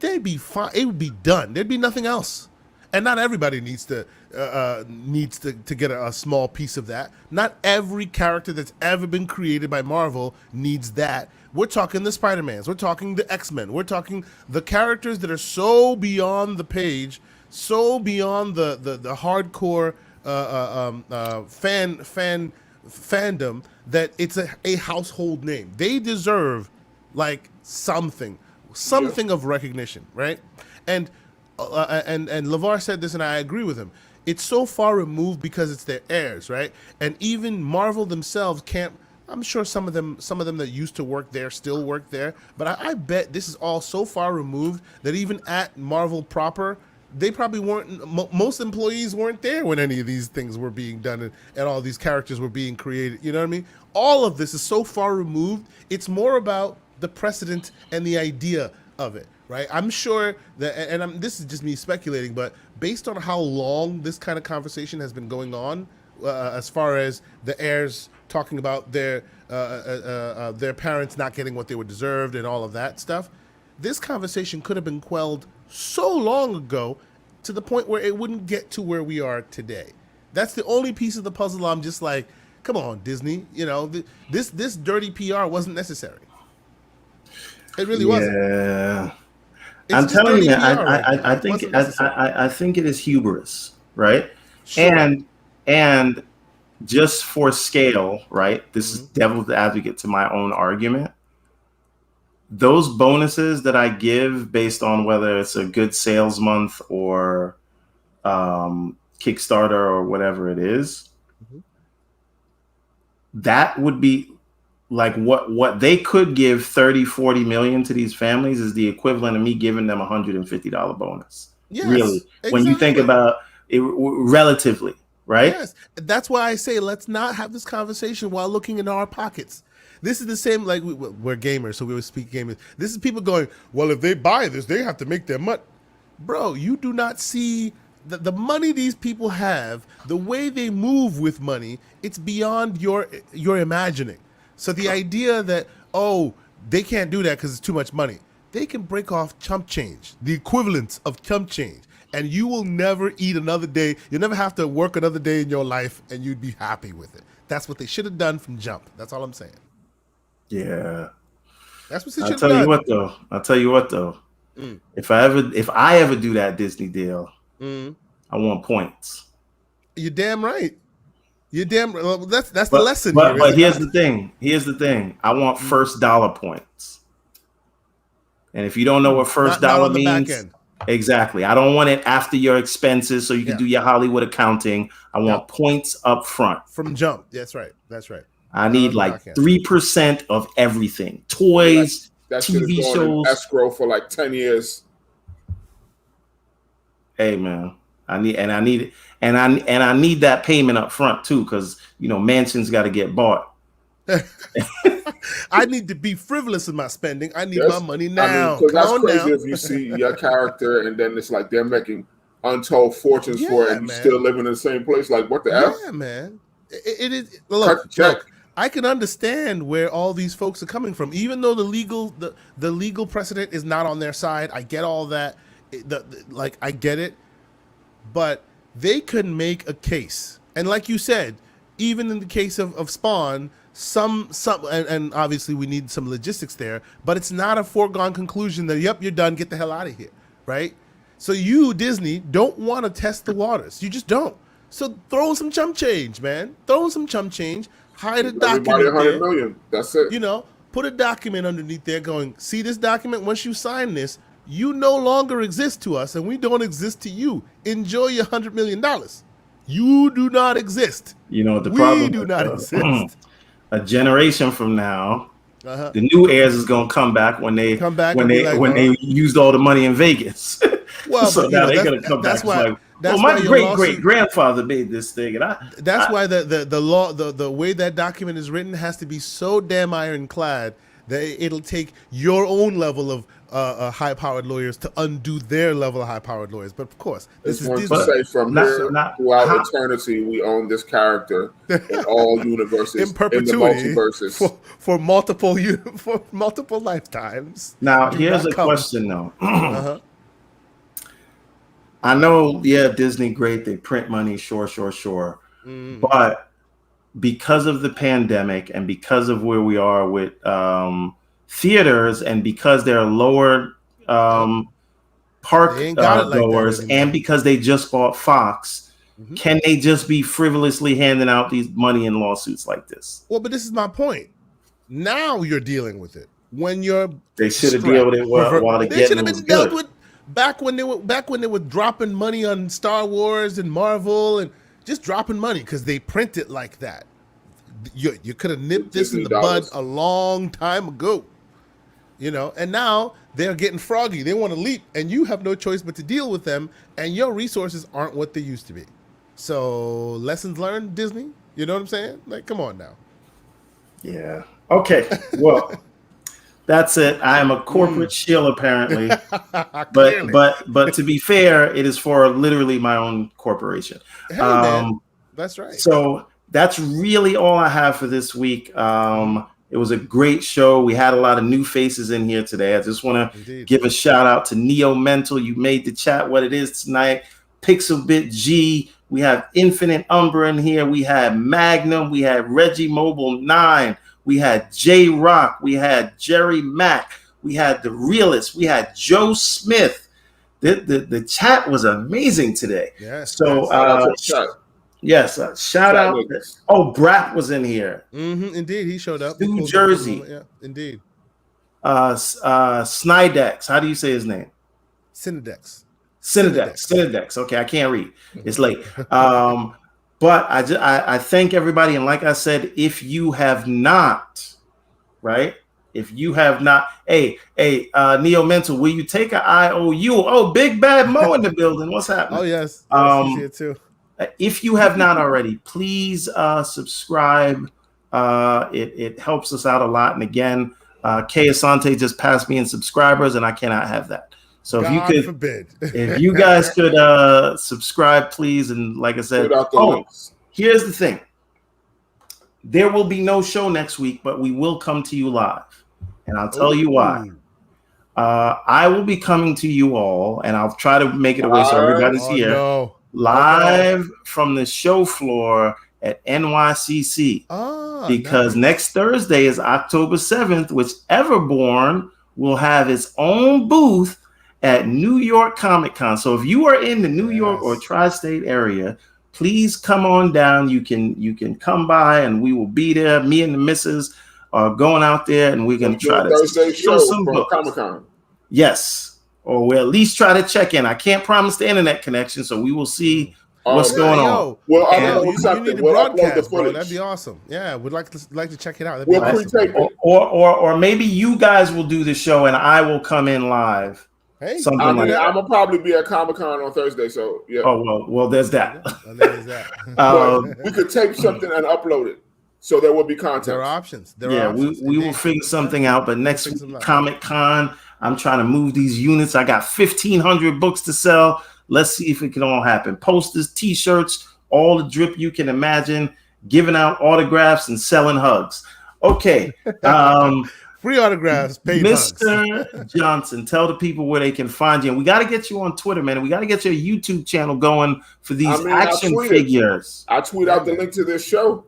They'd be fine. It would be done. There'd be nothing else. And not everybody needs to get a small piece of that. Not every character that's ever been created by Marvel needs that. We're talking the Spider-Mans. We're talking the X-Men. We're talking the characters that are so beyond the page, so beyond the hardcore fandom that it's a household name. They deserve like something of recognition, right? And LeVar said this, and I agree with him. It's so far removed because it's their heirs, right? And even Marvel themselves can't. I'm sure some of them that used to work there still work there, but I bet this is all so far removed that even at Marvel proper, they probably weren't. Most employees weren't there when any of these things were being done and all these characters were being created. You know what I mean? All of this is so far removed. It's more about the precedent and the idea of it. Right, I'm sure that, and this is just me speculating, but based on how long this kind of conversation has been going on, as far as the heirs talking about their parents not getting what they were deserved and all of that stuff, this conversation could have been quelled so long ago to the point where it wouldn't get to where we are today. That's the only piece of the puzzle. I'm just like, come on, Disney. You know, this dirty PR wasn't necessary. It really wasn't. Yeah. I'm telling you, I think it is hubris, right? Sure. And just for scale, right? This is devil's advocate to my own argument. Those bonuses that I give based on whether it's a good sales month or Kickstarter or whatever it is, that would be like what they could give 30, 40 million to these families is the equivalent of me giving them $150 bonus. Yes, really, exactly. When you think about it relatively, right? Yes, that's why I say let's not have this conversation while looking in our pockets. This is the same, like we're gamers, so we would speak gamers. This is people going, well, if they buy this, they have to make their money. Bro, you do not see the money these people have, the way they move with money, it's beyond your imagining. So the idea that, oh, they can't do that because it's too much money. They can break off chump change, the equivalent of chump change, and you will never eat another day. You'll never have to work another day in your life, and you'd be happy with it. That's what they should have done from jump. That's all I'm saying. Yeah. That's what they should have I'll done. tell you what though. If I ever do that Disney deal, I want points. You're damn right. You're damn. Well, that's the lesson. But here's the thing. I want first dollar points. And if you don't know what first dollar means, exactly. I don't want it after your expenses, so you can do your Hollywood accounting. I want points up front from jump. That's right. I need like 3% of everything: toys, TV shows. Escrow for like 10 years. Hey man, I need that payment up front too, because mansions got to get bought. I need to be frivolous in my spending. I need my money now. I mean, because that's crazy if you see your character and then it's like they're making untold fortunes for it, and you still living in the same place. Like, what the F? Yeah, man. It is. Look, I can understand where all these folks are coming from, even though the legal precedent is not on their side. I get all that. I get it, but they can make a case, and like you said, even in the case of Spawn, some and obviously we need some logistics there, but it's not a foregone conclusion that yep, you're done, get the hell out of here, right? So you, Disney, don't want to test the waters. You just don't. So throw some chump change, man. Throw some chump change. Hide a document. Everybody 100 million. That's it. Put a document underneath there going, see this document? Once you sign this, you no longer exist to us and we don't exist to you. Enjoy your $100 million. You do not exist. The problem. We do not exist. A generation from now, the new heirs is gonna come back when they used all the money in Vegas. Well, so now they're gonna come back. My great grandfather made this thing, and that's why the law, the way that document is written has to be so damn ironclad that it'll take your own level of high-powered lawyers to undo their level of high-powered lawyers. But of course, this is Disney. Say from here throughout eternity, we own this character in all universes, in perpetuity, in the multiverses, for multiple lifetimes. Now, here's a question, though. I know, Disney, great. They print money, sure. But because of the pandemic and because of where we are with theaters, and because they're lower park goers, and because they just bought Fox, can they just be frivolously handing out these money in lawsuits like this? Well, but this is my point. Now you're dealing with it. When they should have dealt with it while the getting was good. With back when they were dropping money on Star Wars and Marvel and just dropping money because they print it like that. You could have nipped this in the bud a long time ago. And now they're getting froggy. They want to leap, and you have no choice but to deal with them, and your resources aren't what they used to be. So lessons learned, Disney. You know what I'm saying? Like, come on now. Yeah. Okay. Well, that's it. I am a corporate shill, apparently. but to be fair, it is for literally my own corporation. Hey, man. That's right. So that's really all I have for this week. It was a great show. We had a lot of new faces in here today. I just want to give a shout out to Neo Mental. You made the chat what it is tonight. Pixelbit G. We have Infinite Umbra in here. We had Magnum. We had Reggie Mobile 9. We had J Rock. We had Jerry Mack. We had The Realist. We had Joe Smith. The chat was amazing today. Yes. So yes, shout out. Oh, Brat was in here. Indeed, he showed up. New Jersey. Yeah, indeed. Snydex. How do you say his name? Cinedex. Okay, I can't read. It's late. But I thank everybody, and like I said, if you have not, hey, Neo Mental, will you take an IOU? Oh, Big Bad Mo in the building. What's happening? Oh yes, he's here too. If you have not already, please subscribe. It helps us out a lot. And again, Kay Asante just passed me in subscribers, and I cannot have that. So if you guys could subscribe, please. And like I said, here's the thing. There will be no show next week, but we will come to you live. And I'll tell you why. I will be coming to you all, and I'll try to make it a way so everybody's here. No. Live from the show floor at NYCC. Because next Thursday is October 7th, which Everborn will have its own booth at New York Comic Con. So if you are in the New York or tri-state area, please come on down. You can come by and we will be there. Me and the missus are going out there and we're going to try to Thursday show some from Comic Con. Yes. Or we'll at least try to check in. I can't promise the internet connection, so we will see what's going on. Well, you need to broadcast, bro. That'd be awesome. Yeah, we'd like to check it out. We'll pre-tape it. Or maybe you guys will do the show and I will come in live Hey, something I mean, like that. I'm gonna probably be at Comic-Con on Thursday, so yeah. Oh well, there's that. There's that. But we could tape something and upload it, so there will be content. There are options. We will figure something out. But next week, Comic-Con, I'm trying to move these units. I got 1,500 books to sell. Let's see if it can all happen. Posters, T-shirts, all the drip you can imagine. Giving out autographs and selling hugs. Okay. Free autographs, paid Mr. Johnson, tell the people where they can find you. And we got to get you on Twitter, man. We got to get your YouTube channel going for these action figures. I tweet out the link to this show.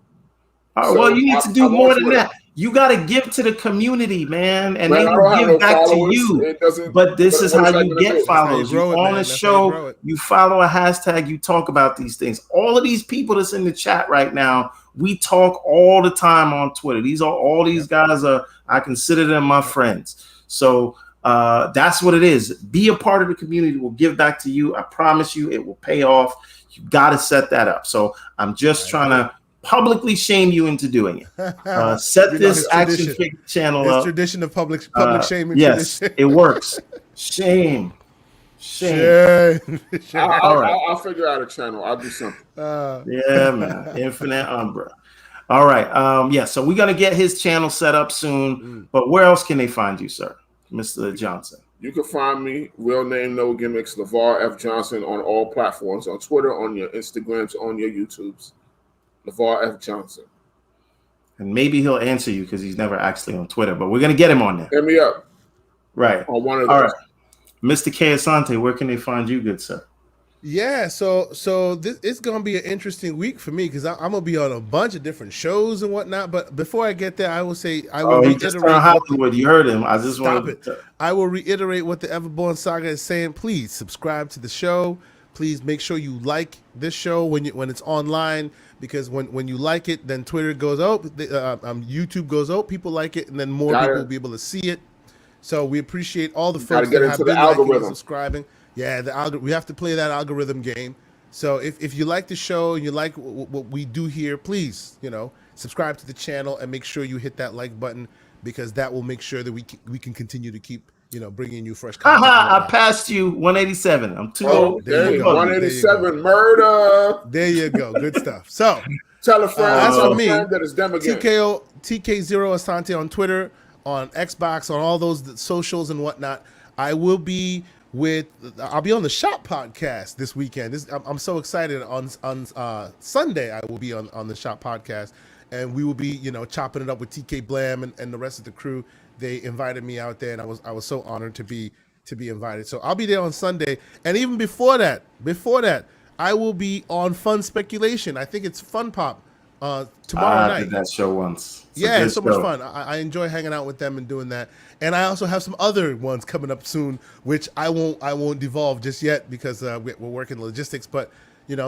Oh, well, you need to do more than that. You got to give to the community, man, and they will give back to you. But this is how you get followers. You on a show, you follow a hashtag, you talk about these things. All of these people that's in the chat right now, we talk all the time on Twitter. All these guys are, I consider them my friends. So that's what it is. Be a part of the community. We'll give back to you. I promise you it will pay off. You got to set that up. So I'm just trying to publicly shame you into doing it. Set this action figure channel up. It's tradition of public shaming. Yes, tradition. It works. Shame. I'll figure out a channel. I'll do something. Yeah, man. Infinite Umbra. All right. Yeah, so we're going to get his channel set up soon. But where else can they find you, sir, Mr. Johnson? You can find me, real name, no gimmicks, LeVar F. Johnson, on all platforms, on Twitter, on your Instagrams, on your YouTubes. LeVar F. Johnson. And maybe he'll answer you because he's never actually on Twitter, but we're going to get him on there. Hit me up. Right. On one of those. All right. Mr. K. Asante, where can they find you, good sir? Yeah, so this it's gonna be an interesting week for me because I'm gonna be on a bunch of different shows and whatnot. But before I get there, I will say I will reiterate. Hollywood, you heard him. I just want to. I will reiterate what the Everborn Saga is saying. Please subscribe to the show. Please make sure you like this show when it's online, because when you like it, then Twitter goes, YouTube goes, people like it, and then more people will be able to see it. So we appreciate all the folks that have been liking and subscribing. Yeah, we have to play that algorithm game. So if you like the show and you like what we do here, please, subscribe to the channel and make sure you hit that like button, because that will make sure that we can continue to keep bringing you fresh content. I passed you 187. I'm too old. There you go. 187 murder. There you go. Good stuff. So tell a friend. That's for me. That is them again. TK0 Asante on Twitter, on Xbox, on all those socials and whatnot. I'll be on the Shop podcast this weekend. I'm so excited. On Sunday, I will be on the Shop podcast, and we will be chopping it up with TK Blam and the rest of the crew. They invited me out there, and I was so honored to be invited. So I'll be there on Sunday, and even before that, I will be on Fun Speculation. I think it's Fun Pop tomorrow night. I did that show once. It's so much fun. I enjoy hanging out with them and doing that. And I also have some other ones coming up soon, which I won't devolve just yet because we're working logistics. But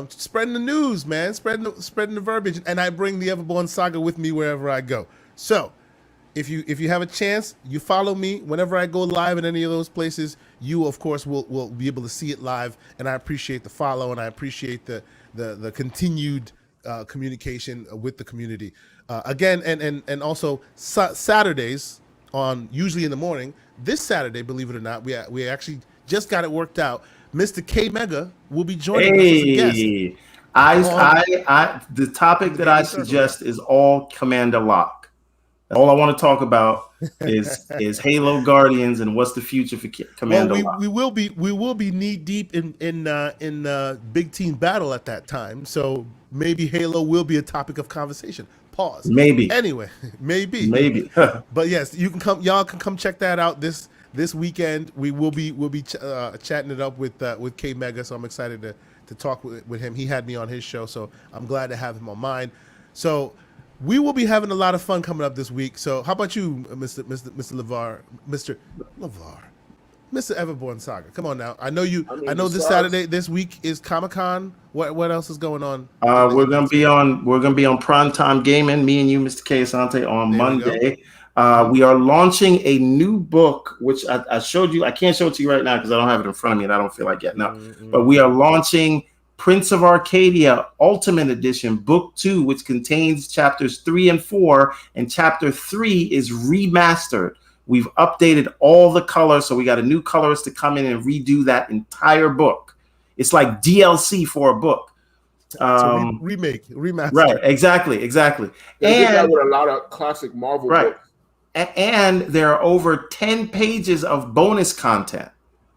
spreading the news, man, spreading the verbiage, and I bring the Everborn Saga with me wherever I go. So if you have a chance, you follow me whenever I go live in any of those places. You of course will be able to see it live, and I appreciate the follow, and I appreciate the continued communication with the community. Again, and also Saturdays usually in the morning. This Saturday, believe it or not, we actually just got it worked out. Mr. K Mega will be joining us as a guest. The topic that I suggest is all Commander Lock. All I want to talk about is Halo Guardians and what's the future for Commander Lock. We will be knee deep in big team battle at that time. So maybe Halo will be a topic of conversation. Pause. Maybe. Anyway, maybe. But yes, y'all can come check that out this weekend. We'll be chatting it up with K Mega. So I'm excited to talk with him. He had me on his show, so I'm glad to have him on mine. So we will be having a lot of fun coming up this week. So how about you, Mr. LeVar, Mr. Everborn Saga? Come on now. I know this Saturday, this week is Comic-Con. What else is going on? We're gonna be on Primetime Gaming. Me and you, Mr. K Asante, on Monday. We are launching a new book, which I showed you. I can't show it to you right now because I don't have it in front of me and I don't feel like getting up. But we are launching Prince of Arcadia Ultimate Edition, Book 2, which contains chapters 3 and 4, and chapter 3 is remastered. We've updated all the colors, so we got a new colorist to come in and redo that entire book. It's like DLC for a book. Remake, remaster. Right, exactly. They did that with a lot of classic Marvel books. And there are over 10 pages of bonus content.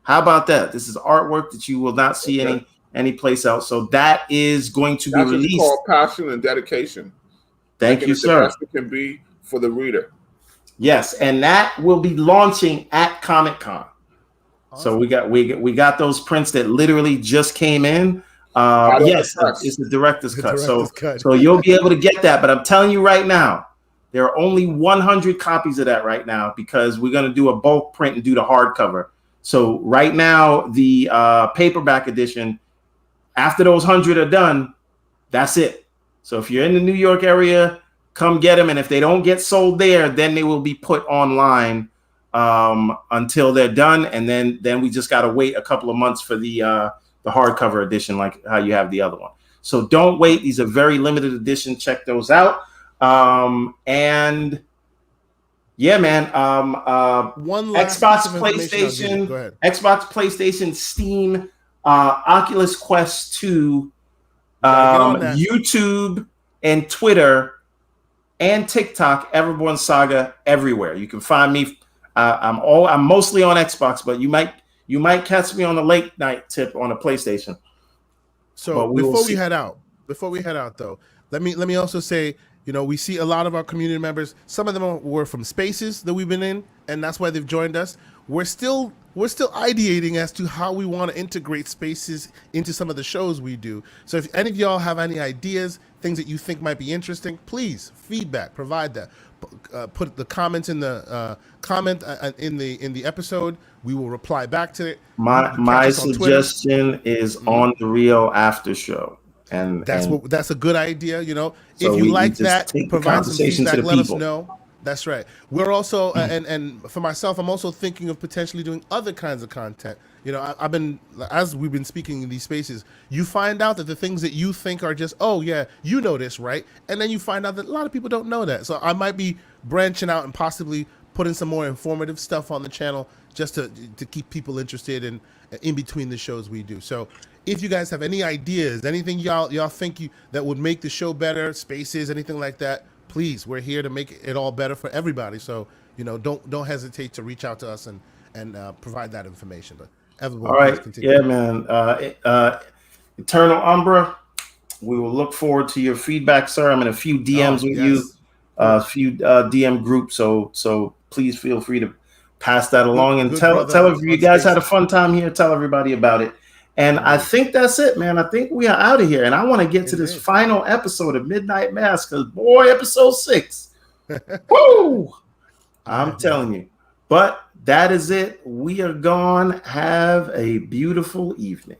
How about that? This is artwork that you will not see any place else. So that is going to be released. That's called passion and dedication. Thank you, sir. The best it can be for the reader. Yes, and that will be launching at Comic-Con. Awesome. So we got those prints that literally just came in. Yes, it's the director's cut. So you'll be able to get that. But I'm telling you right now, there are only 100 copies of that right now because we're going to do a bulk print and do the hardcover. So right now, the paperback edition, after those 100 are done, that's it. So if you're in the New York area, come get them. And if they don't get sold there, then they will be put online until they're done. And then we just got to wait a couple of months for the hardcover edition, like how you have the other one. So don't wait. These are very limited edition. Check those out. And yeah, man. One last Xbox, PlayStation, Steam, Oculus Quest 2, YouTube and Twitter and TikTok, Everborn Saga, everywhere. You can find me. I'm mostly on Xbox, but you might catch me on the late night tip on a PlayStation. So before we head out though, let me also say, we see a lot of our community members. Some of them were from spaces that we've been in, and that's why they've joined us. We're still ideating as to how we want to integrate spaces into some of the shows we do. So if any of y'all have any ideas, things that you think might be interesting, please provide that. Put the comments in the in the episode. We will reply back to it. My suggestion is on the Real After Show. And that's a good idea. If you like that, provide some feedback. Let us know. That's right. We're also and for myself, I'm also thinking of potentially doing other kinds of content. I've been, as we've been speaking in these spaces, you find out that the things that you think are just, oh yeah, this, right? And then you find out that a lot of people don't know that. So I might be branching out and possibly putting some more informative stuff on the channel just to keep people interested in between the shows we do. So if you guys have any ideas, anything y'all think that would make the show better, spaces, anything like that, please, we're here to make it all better for everybody. So, don't hesitate to reach out to us and provide that information. But everyone, all right, yeah, man. Eternal Umbra, we will look forward to your feedback, sir. I'm in a few DMs with you, a few DM groups. So please feel free to pass that along and tell if you guys had a fun time here. Tell everybody about it. And I think that's it, man. I think we are out of here. And I want to get to this final episode of Midnight Mass because, boy, episode 6. Woo! I'm telling you. But that is it. We are gone. Have a beautiful evening.